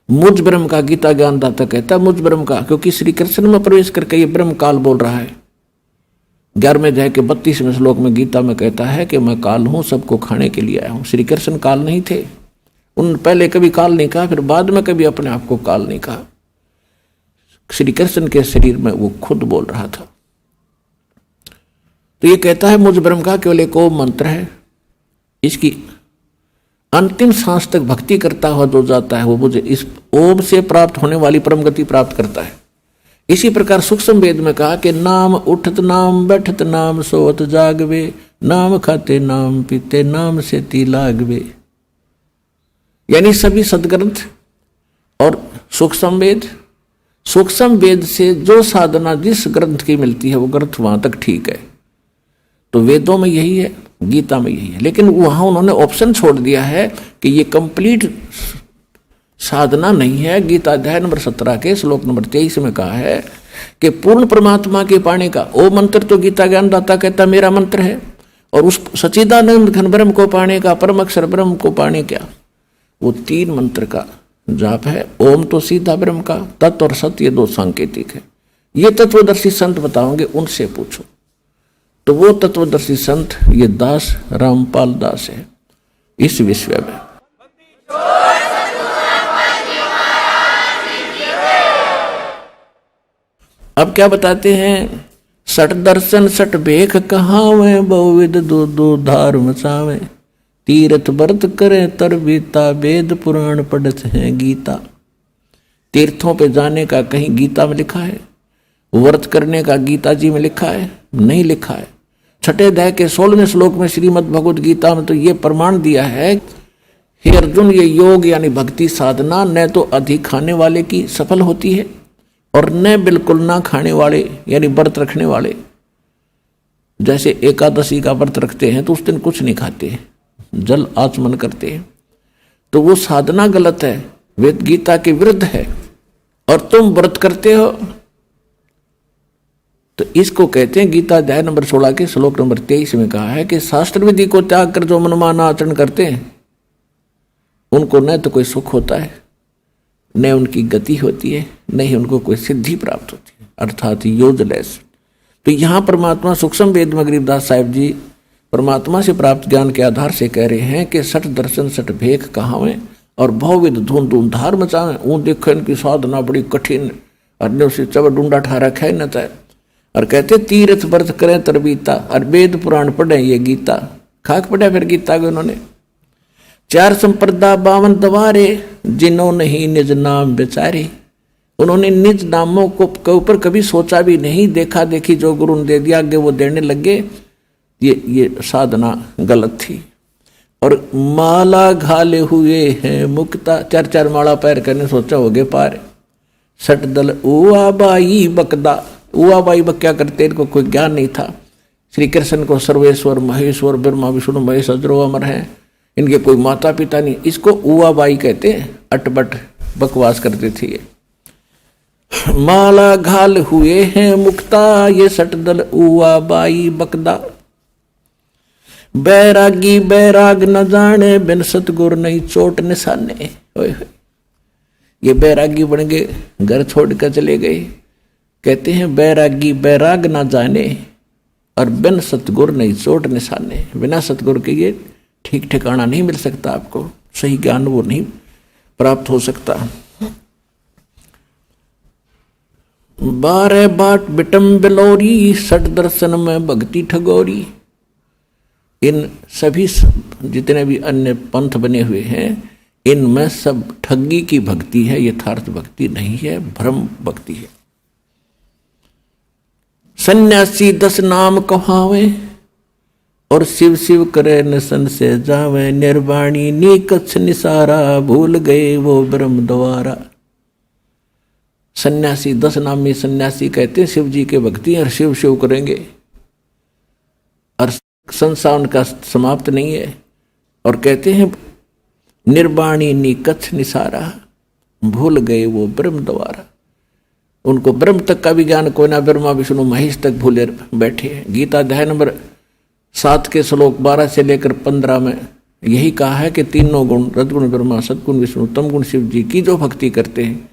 मुझ ब्रह्म का गीता ज्ञान दाता कहता है, मुझ ब्रह्म का, क्योंकि श्री कृष्ण में प्रवेश करके ये ब्रह्म काल बोल रहा है। 11वें अध्याय के 32वें श्लोक में गीता में कहता है कि मैं काल हूं, सबको खाने के लिए आया हूं। श्री कृष्ण काल नहीं थे, उन पहले कभी काल नहीं कहा, फिर बाद में कभी अपने आप को काल नहीं कहा। श्री कृष्ण के शरीर में वो खुद बोल रहा था। तो ये कहता है मुझ ब्रह्म का केवल एक ओम मंत्र है, इसकी अंतिम सांस तक भक्ति करता हुआ जो जाता है वो मुझे इस ओम से प्राप्त होने वाली परम गति प्राप्त करता है। इसी प्रकार सूक्ष्म वेद में कहा कि नाम उठत नाम बैठत नाम सोत जागवे, नाम खाते नाम पीते नाम से ती लागवे। यानी सभी सदग्रंथ और सूक्ष्म वेद से जो साधना जिस ग्रंथ की मिलती है वो ग्रंथ वहां तक ठीक है। तो वेदों में यही है, गीता में यही है, लेकिन वहां उन्होंने ऑप्शन छोड़ दिया है कि ये कंप्लीट साधना नहीं है। गीता अध्याय नंबर 17 के श्लोक नंबर 23 में कहा है कि पूर्ण परमात्मा के पाने का ओ मंत्र तो गीता ज्ञानदाता कहता मेरा मंत्र है, और उस सच्चिदानंद घन ब्रह्म को पाने का, परम अक्षर ब्रह्म को पाने क्या, वो 3 मंत्र का जाप है। ओम तो सीधा ब्रह्म का, तत्व और सत्य दो सांकेतिक है। ये तत्वदर्शी संत बताओगे, उनसे पूछो। तो वो तत्वदर्शी संत ये दास रामपाल दास है इस विश्व में। अब क्या बताते हैं, सठ दर्शन सठ भेख कहावे, बहुविध दो दो धार मचावे, तीर्थ व्रत करे तर बीता, वेद पुराण पढ़त है गीता। तीर्थों पे जाने का कहीं गीता में लिखा है? व्रत करने का गीता जी में लिखा है? नहीं लिखा है। छठे अध्याय के 16वें श्लोक में श्रीमद् भगवद गीता में तो ये प्रमाण दिया है, हे अर्जुन, ये योग यानी भक्ति साधना न तो अधिक खाने वाले की सफल होती है और न बिल्कुल ना खाने वाले यानी व्रत रखने वाले। जैसे एकादशी का व्रत रखते हैं तो उस दिन कुछ नहीं खाते, जल आचमन करते हैं, तो वो साधना गलत है, वेद गीता के विरुद्ध है। और तुम व्रत करते हो तो इसको कहते हैं, गीता अध्याय नंबर 16 के श्लोक नंबर 23 में कहा है कि शास्त्र विधि को त्याग कर जो मनमाना आचरण करते हैं उनको न तो कोई सुख होता है, न उनकी गति होती है, न ही उनको कोई सिद्धि प्राप्त होती है, अर्थात यूजलेस। तो यहाँ परमात्मा सूक्ष्म वेद में गरीबदास साहिब जी परमात्मा से प्राप्त ज्ञान के आधार से कह रहे हैं कि सठ दर्शन सठ भेख कहावें और बहुविध धूम धूम धार मचावें। ऊँ देखो इनकी साधना बड़ी कठिन, और से चब डूंडा ठा रखा है न तय, और कहते तीर्थ व्रत करें तरबीता, और वेद पुराण पढ़े ये गीता। खाक पढ़ा फिर गीता के उन्होंने। 4 संप्रदा 52 दवारे, जिन्होंने ही निज नाम बेचारे। उन्होंने निज नामों को ऊपर कभी सोचा भी नहीं, देखा देखी जो गुरु ने दे दिया आगे वो देने लगे। ये साधना गलत थी। और माला घाले हुए हैं मुक्ता, 4 माला पैर करने सोचा होगे पार। सट दल उआ बाई बकदा, उआ बाई बक क्या करते, इनको कोई ज्ञान नहीं था। श्री कृष्ण को सर्वेश्वर महेश्वर ब्रह्मा विष्णु महेश अजरो अमर हैं, इनके कोई माता पिता नहीं, इसको उआ बाई कहते हैं। अटबट बकवास करते थे ये। माला घाल हुए हैं मुक्ता, ये सट दल उआ बाई बकदा। बैरागी बैराग न जाने, बिन सतगुर नहीं चोट निशाने। ये बैरागी बन गए, घर छोड़ कर चले गए। कहते हैं बैरागी बैराग ना जाने और बिन सतगुर नहीं चोट निशाने। बिना सतगुर के ये ठीक ठिकाना नहीं मिल सकता, आपको सही ज्ञान वो नहीं प्राप्त हो सकता। 12 बाट बिटम बिलोरी, सठ दर्शन में भक्ति ठगोरी। इन सभी जितने भी अन्य पंथ बने हुए हैं इनमें सब ठगी की भक्ति है, यथार्थ भक्ति नहीं है, भ्रम भक्ति है। सन्यासी 10 नाम कहावे और शिव शिव करे नसन से जावे। निर्वाणी नीकछ निसारा, भूल गए वो ब्रह्म द्वारा। सन्यासी 10 नाम में सन्यासी कहते हैं शिव जी के भक्ति और शिव शिव करेंगे और संसार उनका समाप्त नहीं है। और कहते हैं निर्वाणी नीकछ निसारा, भूल गए वो ब्रह्म द्वारा। उनको ब्रह्म तक का भी ज्ञान कोई ना, ब्रह्मा विष्णु महेश तक भूले बैठे हैं। गीता अध्याय नंबर 7 के श्लोक 12 से लेकर 15 में यही कहा है कि तीनों गुण रजगुण ब्रह्मा सदगुण विष्णु तम गुण शिव जी की जो भक्ति करते हैं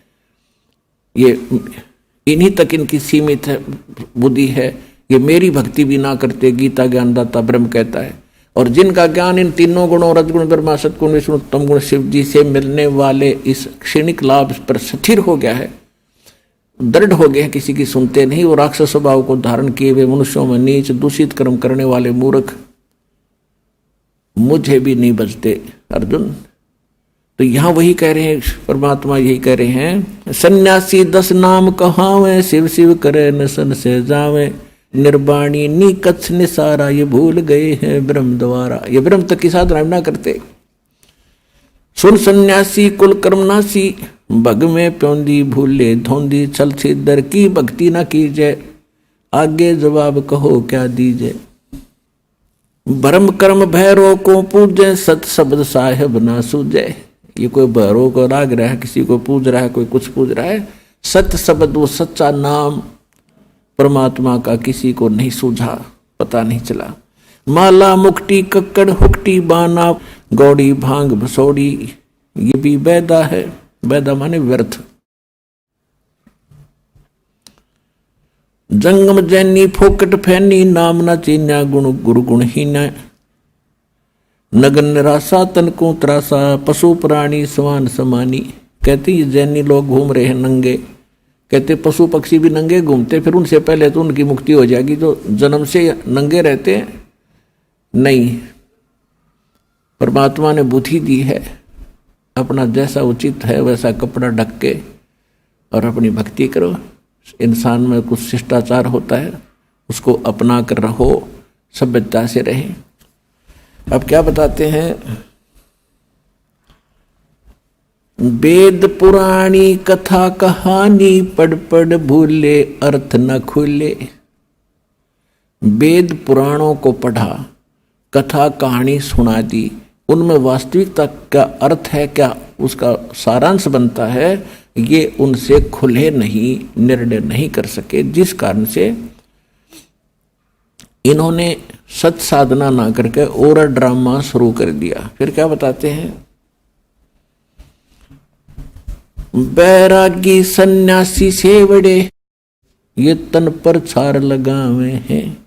ये इन्हीं तक इनकी सीमित है बुद्धि है, ये मेरी भक्ति भी ना करते, गीता ज्ञानदाता ब्रह्म कहता है। और जिनका ज्ञान इन तीनों गुणों रजगुण ब्रह्मा सदगुण विष्णु तम गुण शिव जी से मिलने वाले इस क्षणिक लाभ पर स्थिर हो गया है, दृढ़ हो गए, किसी की सुनते नहीं। वो राक्षस स्वभाव को धारण किए हुए मनुष्यों में नीच दूषित कर्म करने वाले मूर्ख मुझे भी नहीं बचते अर्जुन। तो यहां वही कह रहे हैं, परमात्मा यही कह रहे हैं, सन्यासी 10 नाम कहावे, शिव शिव करे न सन से जावे, निर्वाणी नी कच्छ निसारा, ये भूल गए हैं ब्रह्म द्वारा। ये ब्रह्म तक की साधना ना करते। सुन सन्यासी कुल कर्मनासी, भग में प्योंदी भूले धोंदी, छल छिदर की भक्ति न कीजे, आगे जवाब कहो क्या दीजे। भरम कर्म भैरव को पूजे, सत शब्द साहेब ना सूझे। ये कोई भैरव को राग रहा है, किसी को पूज रहा है, कोई कुछ पूज रहा है। सत्य शब्द, वो सच्चा नाम परमात्मा का किसी को नहीं सूझा, पता नहीं चला। माला मुक्ति कक्कड़ हुक्टी बाना, गौड़ी भांग भसोड़ी, ये भी बैदा है। बैदा माने व्यर्थ। जंगम जैनी फोकट फैनी, नाम न चीन्या गुण गुरु गुणहीना, नगन निराशा तन को त्रासा, पशु प्राणी समान समानी। कहते जैनी लोग घूम रहे हैं नंगे, कहते पशु पक्षी भी नंगे घूमते, फिर उनसे पहले तो उनकी मुक्ति हो जाएगी, जो जन्म से नंगे रहते हैं। नहीं, परमात्मा ने बुद्धि दी है, अपना जैसा उचित है वैसा कपड़ा ढक के और अपनी भक्ति करो। इंसान में कुछ शिष्टाचार होता है, उसको अपना कर रहो, सभ्यता से रहें। अब क्या बताते हैं, वेद पुराणी कथा कहानी, पढ़ पढ़ भूले अर्थ न खुले। वेद पुराणों को पढ़ा, कथा कहानी सुना दी, उनमें वास्तविकता क्या अर्थ है, क्या उसका सारांश बनता है, ये उनसे खुले नहीं, निर्णय नहीं कर सके, जिस कारण से इन्होंने सत साधना ना करके और ड्रामा शुरू कर दिया। फिर क्या बताते हैं, बैरागी सन्यासी सेवड़े, ये तन पर छार लगावे हैं,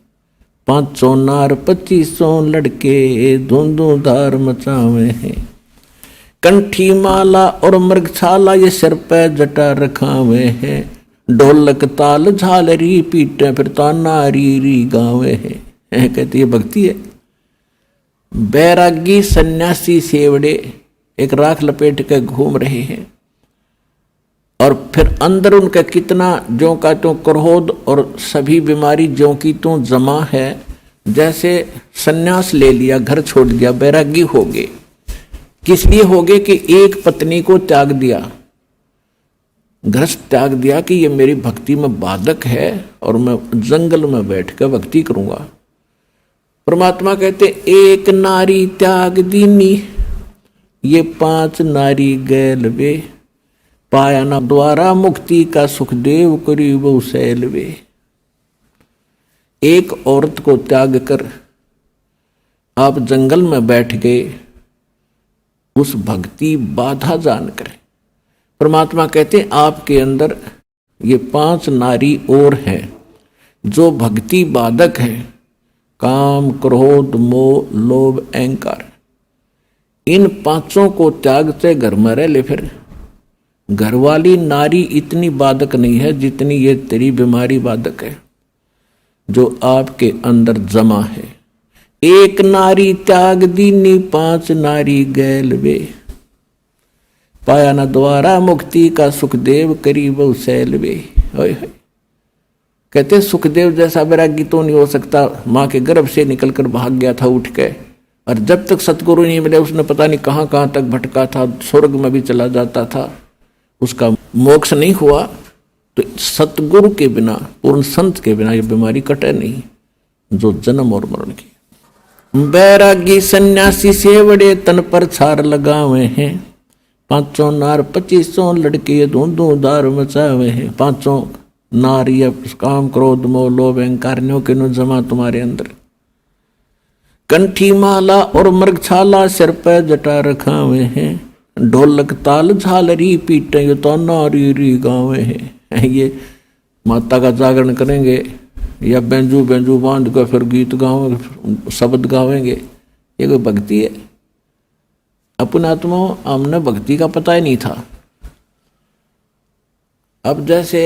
500 नार 2500 लड़के, धुंधु धार मचावे हैं। कंठी माला और मृगछाला, ये सिर पे जटा रखावे हैं, ढोलक ताल झालरी पीटे, फिर ताना री री गावे हैं। कहती है भक्ति है। बैरागी सन्यासी सेवड़े एक राख लपेट के घूम रहे हैं, और फिर अंदर उनका कितना ज्यों का त्यों क्रोध और सभी बीमारी ज्यों की त्यों जमा है। जैसे सन्यास ले लिया, घर छोड़ दिया, बैरागी हो गए। किस लिए हो गए कि एक पत्नी को त्याग दिया, घर त्याग दिया कि ये मेरी भक्ति में बाधक है और मैं जंगल में बैठ कर भक्ति करूंगा। परमात्मा कहते एक नारी त्याग दीनी, ये 5 नारी गैल वे, पाया ना द्वारा मुक्ति का सुखदेव करीब सैल वे। एक औरत को त्याग कर आप जंगल में बैठ गए, उस भक्ति बाधा जानकर। परमात्मा कहते आपके अंदर ये 5 नारी और हैं जो भक्ति बाधक है, काम क्रोध मोह लोभ अहंकार। इन 5 को त्याग से घर में रह ले। फिर घर वाली नारी इतनी बाधक नहीं है जितनी ये तेरी बीमारी बाधक है जो आपके अंदर जमा है। एक नारी त्याग दीनी 5 नारी गैल वे, पाया न द्वारा मुक्ति का सुखदेव करीब सैल वे। कहते सुखदेव जैसा वैरागी तो नहीं हो सकता, माँ के गर्भ से निकलकर भाग गया था उठ के, और जब तक सतगुरु नहीं मिले उसने पता नहीं कहाँ कहाँ तक भटका था, स्वर्ग में भी चला जाता था, उसका मोक्ष नहीं हुआ। तो सतगुरु के बिना, पूर्ण संत के बिना ये बीमारी कटे नहीं जो जन्म और मरण की। बैरागी सन्यासी सेवड़े तन पर छार लगावे हैं, 500 नार 2500 लड़के धूं दार मचावे हैं। 500 नार या काम क्रोध मोह लोभ अहंकारियों के नु जमा तुम्हारे अंदर। कंठी माला और मृगछाला सिर पर जटा रखावे हैं, ढोलक ताल झालरी पीटे ये तो नारी री गावे हैं। ये माता का जागरण करेंगे या बेंजू बेंजू बांध कर फिर गीत गावेंगे, शब्द गावेंगे, ये कोई भक्ति है? अपने आत्मा हमने भक्ति का पता ही नहीं था। अब जैसे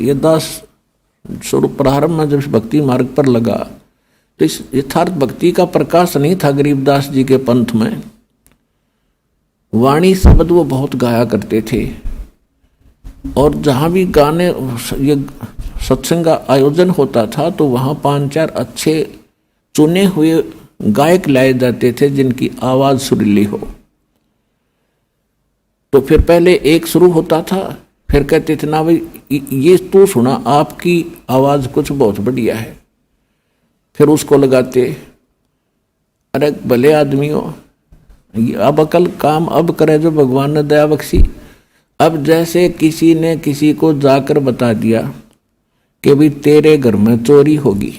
ये दास स्वरूप प्रारंभ में जब भक्ति मार्ग पर लगा तो इस यथार्थ भक्ति का प्रकाश नहीं था गरीबदास जी के पंथ में। वाणी शब्द वो बहुत गाया करते थे और जहाँ भी गाने ये सत्संग का आयोजन होता था तो वहाँ 5-4 अच्छे चुने हुए गायक लाए जाते थे जिनकी आवाज़ सुरीली हो। तो फिर पहले एक शुरू होता था, फिर कहते थे ना भाई ये तू सुना, आपकी आवाज़ कुछ बहुत बढ़िया है। फिर उसको लगाते, अरे भले आदमियों अब अकल काम अब करे जो भगवान ने दया बख्शी। अब जैसे किसी ने किसी को जाकर बता दिया कि भाई तेरे घर में चोरी होगी,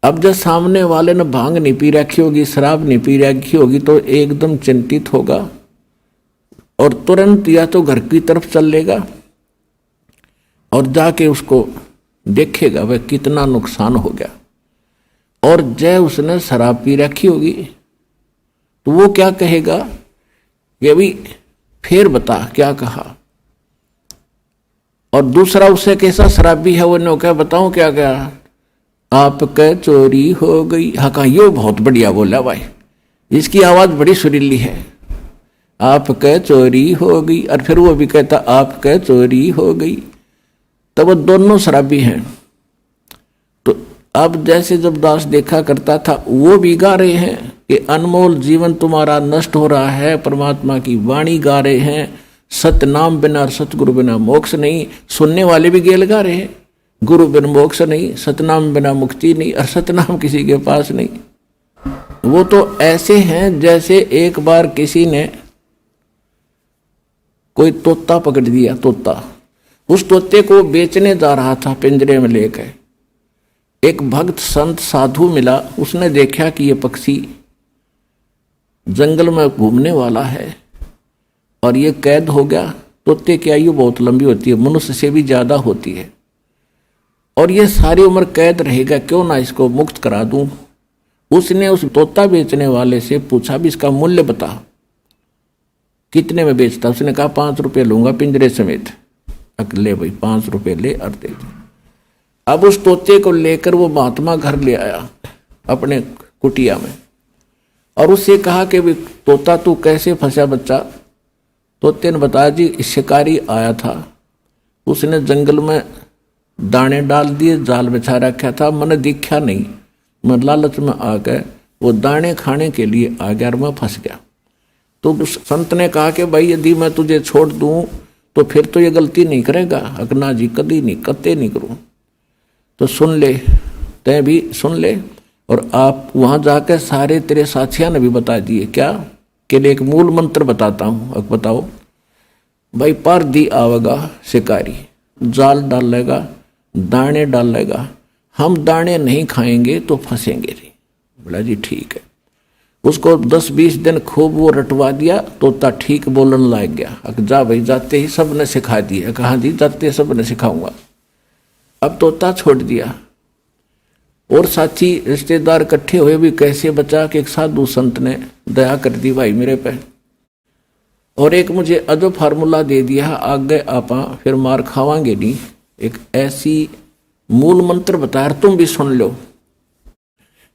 अब जब सामने वाले ने भांग नहीं पी रखी होगी, शराब नहीं पी रखी होगी, तो एकदम चिंतित होगा और तुरंत या तो घर की तरफ चल लेगा और जाके उसको देखेगा वह कितना नुकसान हो गया। और जब उसने शराब पी रखी होगी तो वो क्या कहेगा कि अभी फिर बता क्या कहा। और दूसरा उससे कैसा शराबी है वो ने क्या बताऊं क्या क्या, आपके चोरी हो गई। हाँ कहा ये बहुत बढ़िया बोला भाई, इसकी आवाज बड़ी सुरीली है, आपके चोरी हो गई। और फिर वो भी कहता आपके चोरी हो गई। तब वो दोनों शराबी हैं। तो अब जैसे जब दास देखा करता था वो भी गा रहे हैं कि अनमोल जीवन तुम्हारा नष्ट हो रहा है, परमात्मा की वाणी गा रहे हैं, सत्य नाम बिना और सतगुरु बिना मोक्ष नहीं। सुनने वाले भी गेल गा रहे हैं, गुरु बिन मोक्ष नहीं, सतनाम बिना मुक्ति नहीं, और सतनाम किसी के पास नहीं। वो तो ऐसे हैं जैसे एक बार किसी ने कोई तोता पकड़ दिया, तोता, उस तोते को बेचने जा रहा था पिंजरे में लेकर। एक भक्त संत साधु मिला, उसने देखा कि ये पक्षी जंगल में घूमने वाला है और ये कैद हो गया। तोते की आयु बहुत लंबी होती है, मनुष्य से भी ज्यादा होती है, और ये सारी उम्र कैद रहेगा, क्यों ना इसको मुक्त करा दूं। उसने उस तोता बेचने वाले से पूछा भी इसका मूल्य बता, कितने में बेचता। उसने कहा 5 रुपये लूंगा पिंजरे समेत। ले भाई 5 रुपये ले और दे। अब उस तोते को लेकर वो महात्मा घर ले आया अपने कुटिया में और उससे कहा कि भाई तोता तू कैसे फंसा बच्चा। तोते ने बताया जी शिकारी आया था, उसने जंगल में दाने डाल दिए, जाल बिछा रखा था, मैंने दिखा नहीं, मैं लालच में आ गए, वो दाने खाने के लिए आ गया और मैं फंस गया। तो उस संत ने कहा कि भाई यदि मैं तुझे छोड़ दूं तो फिर तो ये गलती नहीं करेगा। अकना जी कदी नहीं, कत्ते नहीं करूं। तो सुन ले, तय भी सुन ले, और आप वहां जाकर सारे तेरे साथियों ने भी बता दिए क्या कि एक मूल मंत्र बताता हूं। अब बताओ भाई, पर दी आवेगा शिकारी, जाल डालेगा, दाने डालेगा, हम दाने नहीं खाएंगे तो फंसेंगे नहीं। बोला जी ठीक है। उसको 10-20 दिन खूब वो रटवा दिया, तोता ठीक बोलने लग गया। जा भाई, जाते ही सब ने सिखा दिया। कहा जी जाते सब ने सिखाऊंगा। अब तोता छोड़ दिया और साथी रिश्तेदार इकट्ठे हुए भी कैसे बचा कि एक साधु संत ने दया कर दी भाई मेरे पे, और एक मुझे अजो फार्मूला दे दिया, आगे आपा फिर मार खावांगे नहीं। एक ऐसी मूल मंत्र बताया, तुम भी सुन लो।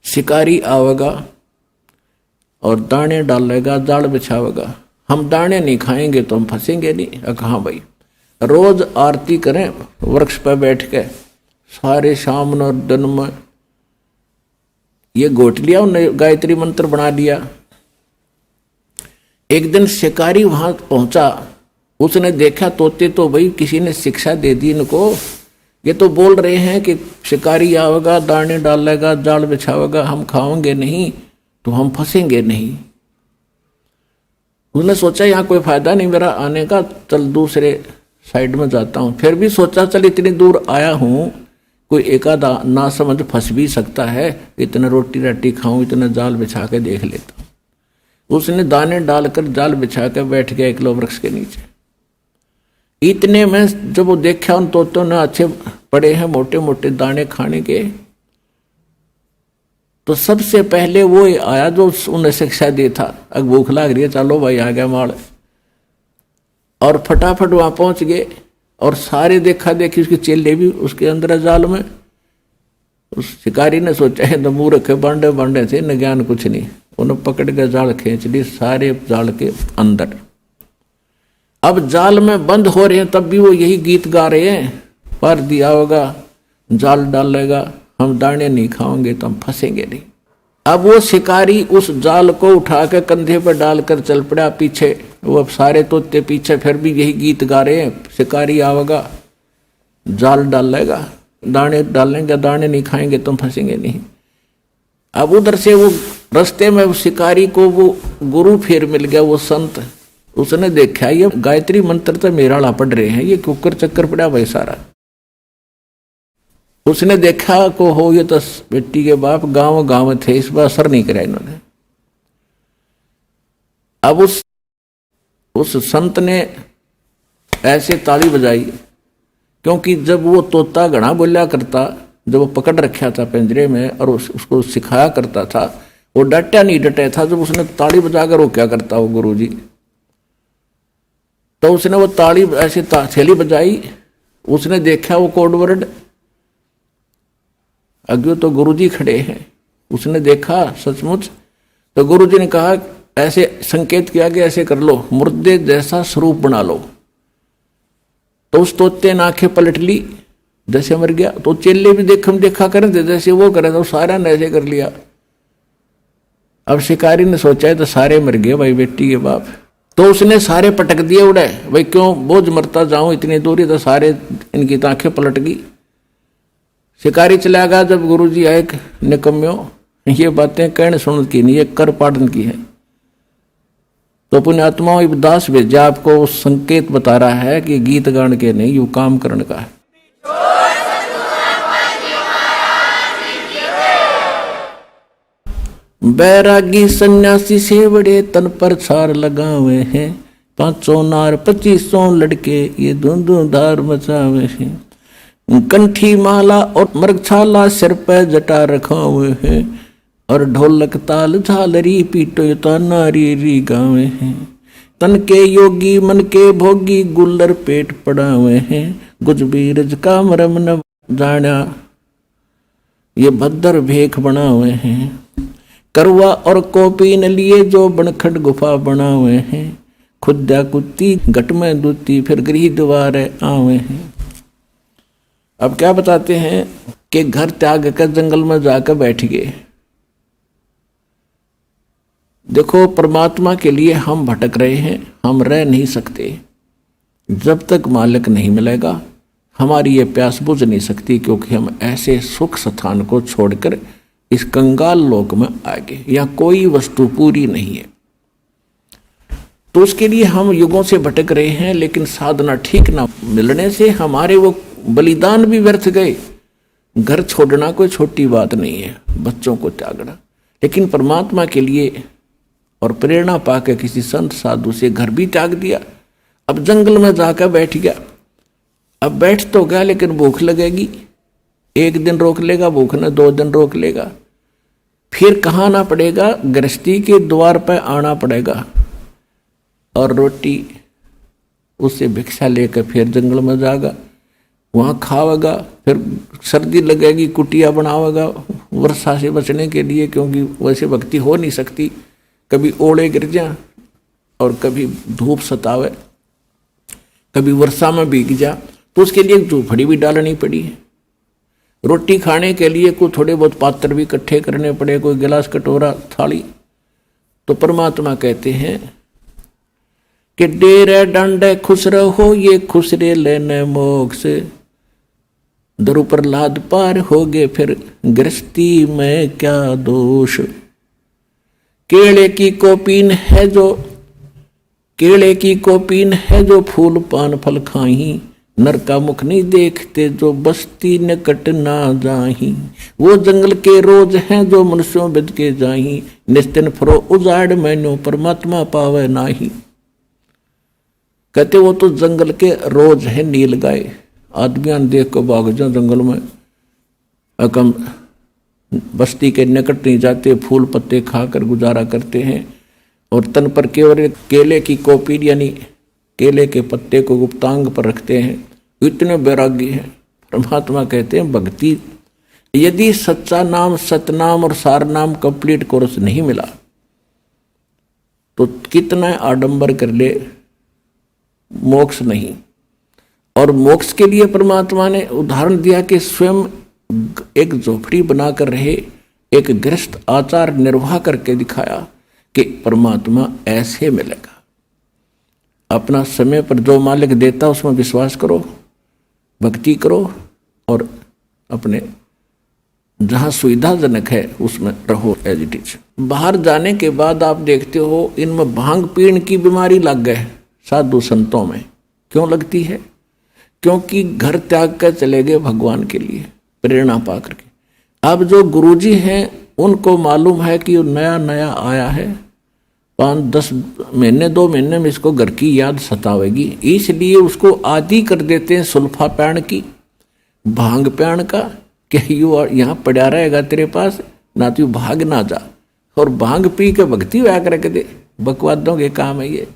शिकारी आवेगा और दाने डालेगा, जाल बिछावेगा, हम दाने नहीं खाएंगे तो हम फंसेंगे नहीं। कहाँ भाई, रोज आरती करें वृक्ष पर बैठ के सारे शाम और दिन में, ये गोट लिया उन्होंने, गायत्री मंत्र बना लिया। एक दिन शिकारी वहां पहुंचा, उसने देखा तोते तो भाई किसी ने शिक्षा दे दी इनको, ये तो बोल रहे हैं कि शिकारी आवेगा, दाने डालेगा, जाल बिछावेगा, हम खाओगे नहीं तो हम फंसेंगे नहीं। उसने सोचा यहाँ कोई फायदा नहीं मेरा आने का, चल दूसरे साइड में जाता हूँ। फिर भी सोचा चल इतनी दूर आया हूँ, कोई एकादा ना समझ फंस भी सकता है, इतना रोटी राटी खाऊं, इतना जाल बिछा के देख लेता हूँ। उसने दाने डालकर जाल बिछा कर बैठ गया एक लो वृक्ष के नीचे। इतने में जब वो देखा उन तोतों ने अच्छे पड़े हैं मोटे मोटे दाने खाने के, तो सबसे पहले वो आया जो उन्हें शिक्षा दे था। अब भूख लग रही है, चलो भाई आ गया माल। और फटाफट वहां पहुंच गए और सारे देखा देखी, उसके चेले भी उसके अंदर जाल में। उस शिकारी ने सोचा है तो मुंह रखे बांडे बांडे थे, न ज्ञान कुछ नहीं। उन्हें पकड़ के जाल खींच ली सारे जाल के अंदर। अब जाल में बंद हो रहे हैं तब भी वो यही गीत गा रहे हैं, पर दिया होगा जाल डालेगा, हम दाने नहीं खाओगे तो हम फंसेंगे नहीं। अब वो शिकारी उस जाल को उठा के कंधे पर डालकर चल पड़ा पीछे। वो अब सारे तोते पीछे फिर भी यही गीत गा रहे हैं, शिकारी आवेगा जाल डालेगा, दाने डालेंगे, दाने नहीं खाएंगे तो फंसेंगे नहीं। अब उधर से वो रास्ते में शिकारी को वो गुरु फिर मिल गया, वो संत। उसने देखा ये गायत्री मंत्र तो मेरा पढ़ रहे हैं, ये कुकर चक्कर पड़ा भाई सारा। उसने देखा को हो ये तो बेटी के बाप गांव गांव थे, इस बार असर नहीं करा इन्होंने। अब उस संत ने ऐसे ताली बजाई, क्योंकि जब वो तोता घना बोला करता, जब वो पकड़ रखा था पिंजरे में और उसको सिखाया करता था, वो डटा नहीं डटे था। जब उसने ताली बजाकर वो क्या करता वो गुरुजी, तो उसने वो ताली ऐसे थैली बजाई। उसने देखा वो कोड वर्ड, अज्ञो तो गुरुजी खड़े हैं। उसने देखा सचमुच, तो गुरुजी ने कहा ऐसे संकेत किया कि ऐसे कर लो, मुर्दे जैसा स्वरूप बना लो। तो उस तोते ने आंखें पलट ली जैसे मर गया। तो चेले भी देखा करें थे जैसे वो करे, तो सारा ने ऐसे कर लिया। अब शिकारी ने सोचा है तो सारे मर गए भाई बेटी के बाप। तो उसने सारे पटक दिए उड़े, भाई क्यों बोझ मरता जाऊं इतनी दूरी, तो सारे इनकी आंखें पलट गई। शिकारी चला गया। जब गुरुजी आए, निकम्यो ये बातें कहने सुन की नहीं, ये कर पाड़न की है। तो पुण्यात्माओं इब्दास भेजा आपको संकेत बता रहा है कि गीत गान के नहीं, यू काम करने का है। बैरागी सन्यासी से बड़े तन पर छार लगावे हैं, 500 नार 2500 लड़के ये धुंधु धार मचावे हैं। कंठी माला और मृगछाला सिर पे जटा रखा हुए हैं, और ढोलक ताल झालरी पीटो तो नारी री गावे हैं। तन के योगी मन के भोगी गुल्लर पेट पड़ा हुए हैं, गुज बीरज का मरम न जाना ये भद्र भेख बना हुए हैं। करवा और कोपी न लिए जो बनखट गुफा बना हुए हैं, खुदा कुत्ती घट में दूती फिर गृह द्वार आवे हैं। अब क्या बताते हैं कि घर त्याग कर जंगल में जाकर बैठ गए। देखो परमात्मा के लिए हम भटक रहे हैं, हम रह नहीं सकते। जब तक मालिक नहीं मिलेगा हमारी ये प्यास बुझ नहीं सकती, क्योंकि हम ऐसे सुख स्थान को छोड़कर इस कंगाल लोक में आ गए। यहाँ कोई वस्तु पूरी नहीं है। तो उसके लिए हम युगों से भटक रहे हैं, लेकिन साधना ठीक ना मिलने से हमारे वो बलिदान भी व्यर्थ गए। घर छोड़ना कोई छोटी बात नहीं है, बच्चों को त्यागना, लेकिन परमात्मा के लिए और प्रेरणा पाकर किसी संत साधु से घर भी त्याग दिया। अब जंगल में जाकर बैठ गया। अब बैठ तो गया, लेकिन भूख लगेगी। 1 दिन रोक लेगा भूख न, 2 दिन रोक लेगा, फिर कहाँ आना पड़ेगा, गृहस्थी के द्वार पर आना पड़ेगा और रोटी उससे भिक्षा लेकर फिर जंगल में जाएगा, वहाँ खावेगा। फिर सर्दी लगेगी, कुटिया बनावेगा वर्षा से बचने के लिए, क्योंकि वैसे भक्ति हो नहीं सकती। कभी ओले गिर जा और कभी धूप सतावे, कभी वर्षा में भीग जा, तो उसके लिए झूपड़ी भी डालनी पड़ी। रोटी खाने के लिए कोई थोड़े बहुत पात्र भी इकट्ठे करने पड़े, कोई गिलास कटोरा थाली। तो परमात्मा कहते हैं कि डेरे डंडे खुश रहो ये खुसरे लेने मोक्ष, दरु प्रहलाद पार हो गए फिर गृहस्थी में क्या दोष। केले की कोपीन है जो फूल पान फल खाही, नर का मुख नहीं देखते जो बस्ती निकट ना जाही। वो जंगल के रोज हैं जो मनुष्यों बिद के जाही, निस्तिन फरो उजाड़ मैनो परमात्मा पावे नाही। कहते वो तो जंगल के रोज है नील गाय, आदमियां देख को भाग जाओ जंगल में, अकम बस्ती के निकट नहीं जाते, फूल पत्ते खाकर गुजारा करते हैं। और तन पर केवल केले की कोपी यानी केले के पत्ते को गुप्तांग पर रखते हैं, इतने वैरागी हैं। परमात्मा कहते हैं भक्ति, यदि सच्चा नाम, सतनाम और सार नाम कंप्लीट कोर्स नहीं मिला तो कितना आडंबर कर ले, मोक्ष नहीं। और मोक्ष के लिए परमात्मा ने उदाहरण दिया कि स्वयं एक झोपड़ी बनाकर रहे, एक गृहस्थ आचार निर्वाह करके दिखाया कि परमात्मा ऐसे मिलेगा। अपना समय पर जो मालिक देता उसमें विश्वास करो, भक्ति करो और अपने जहाँ सुविधाजनक है उसमें रहो एज इट इज। बाहर जाने के बाद आप देखते हो इनमें भांग पीण की बीमारी लग गए साधु संतों में। क्यों लगती है? क्योंकि घर त्याग कर चले गए भगवान के लिए प्रेरणा पा करके। अब जो गुरुजी हैं उनको मालूम है कि नया नया आया है, 5-10 महीने 2 महीने में इसको घर की याद सतावेगी, इसलिए उसको आदि कर देते हैं सुल्फा पैण की, भांग पैण का, कि यू यहाँ पड़ा रहेगा तेरे पास, ना तू भाग ना जा। और भांग पी के भक्ति हुआ करके दे, बकवादों के काम है ये।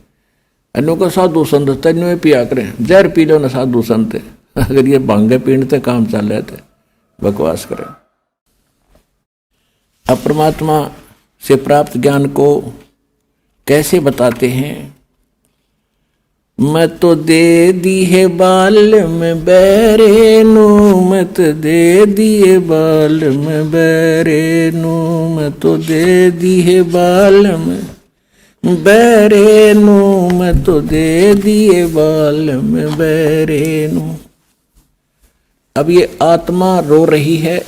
अन्यों को साधु संत तेन पिया करें, जहर पी लो ना साधु संत, अगर ये भांगे पीने काम चल रहे थे बकवास करें। अब परमात्मा से प्राप्त ज्ञान को कैसे बताते हैं? मैं तो दे दी है बाल में बैरे नू, मैं तो दे दिए बाल में बैरे नू, मैं तो दे दी है बाल में बैरे नू, मैं तो दे दिए बाल में बैरे नू। अब ये आत्मा रो रही है,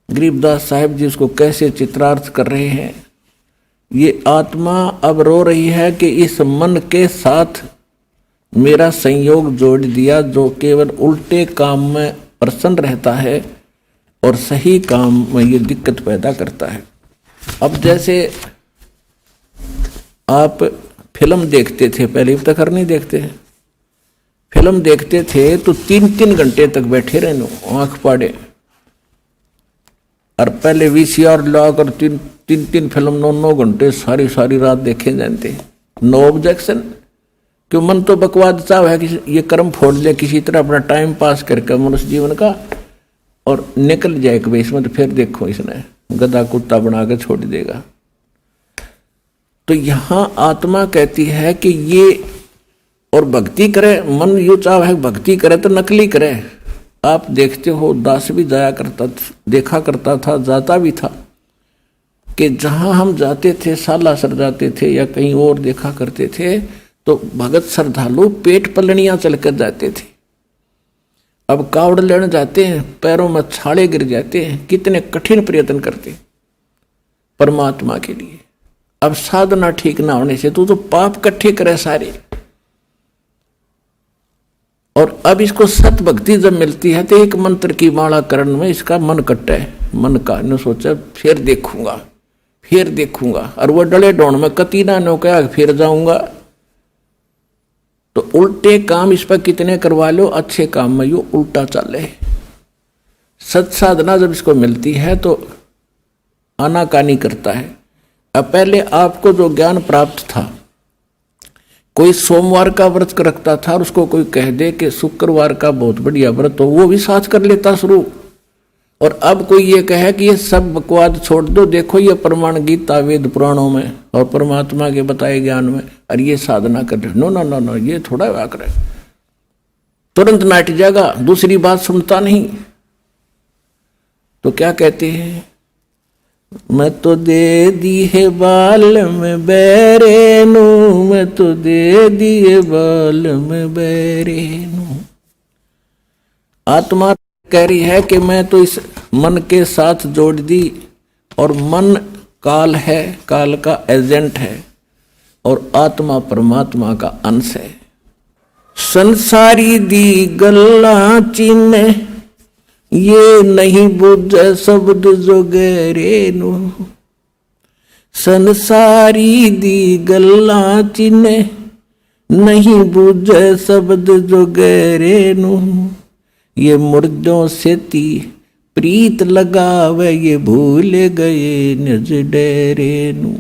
गरीबदास साहिब जी उसको कैसे चित्रार्थ कर रहे हैं। ये आत्मा अब रो रही है कि इस मन के साथ मेरा संयोग जोड़ दिया, जो केवल उल्टे काम में प्रसन्न रहता है और सही काम में ये दिक्कत पैदा करता है। अब जैसे आप फिल्म देखते थे, पहले अब तक नहीं देखते हैं, फिल्म देखते थे तो 3-3 घंटे तक बैठे रहने आंख पाड़े, और पहले VCR लाकर 3-3 फिल्म 9-9 घंटे सारी रात देखे जाते। नो ऑब्जेक्शन, क्यों? मन तो बकवाद चाह है कि ये कर्म फोड़ ले किसी तरह अपना टाइम पास करके मनुष्य जीवन का और निकल जाए कि भाई इसमें तो फिर देखो इसने गधा कुत्ता बना के छोड़ देगा। तो यहाँ आत्मा कहती है कि ये और भक्ति करे, मन यू चाह है भक्ति करे तो नकली करे। आप देखते हो दास भी जाया करता, देखा करता था, जाता भी था कि जहां हम जाते थे, सालासर जाते थे या कहीं और देखा करते थे, तो भगत श्रद्धालु पेट पलनियां चलकर जाते थे। अब कावड़ लेने जाते हैं, पैरों में छाले गिर जाते हैं, कितने कठिन प्रयत्न करते परमात्मा के लिए। अब साधना ठीक ना होने से तो पाप इकट्ठे करे सारे। और अब इसको सत भक्ति जब मिलती है तो एक मंत्र की माला करण में इसका मन कट्टा है, मन का ने सोचा फिर देखूंगा, और वो डले डोण में कती ना नो क्या फिर जाऊंगा। तो उल्टे काम इस पर कितने करवा लो, अच्छे काम में यो उल्टा चले। सत साधना जब इसको मिलती है तो आनाकानी करता है। अब पहले आपको जो ज्ञान प्राप्त था, कोई सोमवार का व्रत रखता था और उसको कोई कह दे कि शुक्रवार का बहुत बढ़िया व्रत, तो वो भी साथ कर लेता शुरू। और अब कोई ये कहे कि ये सब बकवाद छोड़ दो, देखो ये प्रमाण गीता वेद पुराणों में और परमात्मा के बताए ज्ञान में, और ये साधना कर रहे। नो, ये थोड़ा वाक रहे, तुरंत नाट जाएगा, दूसरी बात सुनता नहीं। तो क्या कहते हैं? मैं तो दे दी है बाल में बैरे नू, मैं तो दे दिए बाल में बैरे नू। आत्मा कह रही है कि मैं तो इस मन के साथ जोड़ दी, और मन काल है, काल का एजेंट है, और आत्मा परमात्मा का अंश है। संसारी दी गल्ला चिन्ह ये नहीं बुझे शब्द जो गहरे नू, संसारी दी गल्ला चिन्ह नहीं बुझे शब्द जो गहरे नू, ये मुर्दों से ती प्रीत लगावे ये भूल गए निज डेरे नू।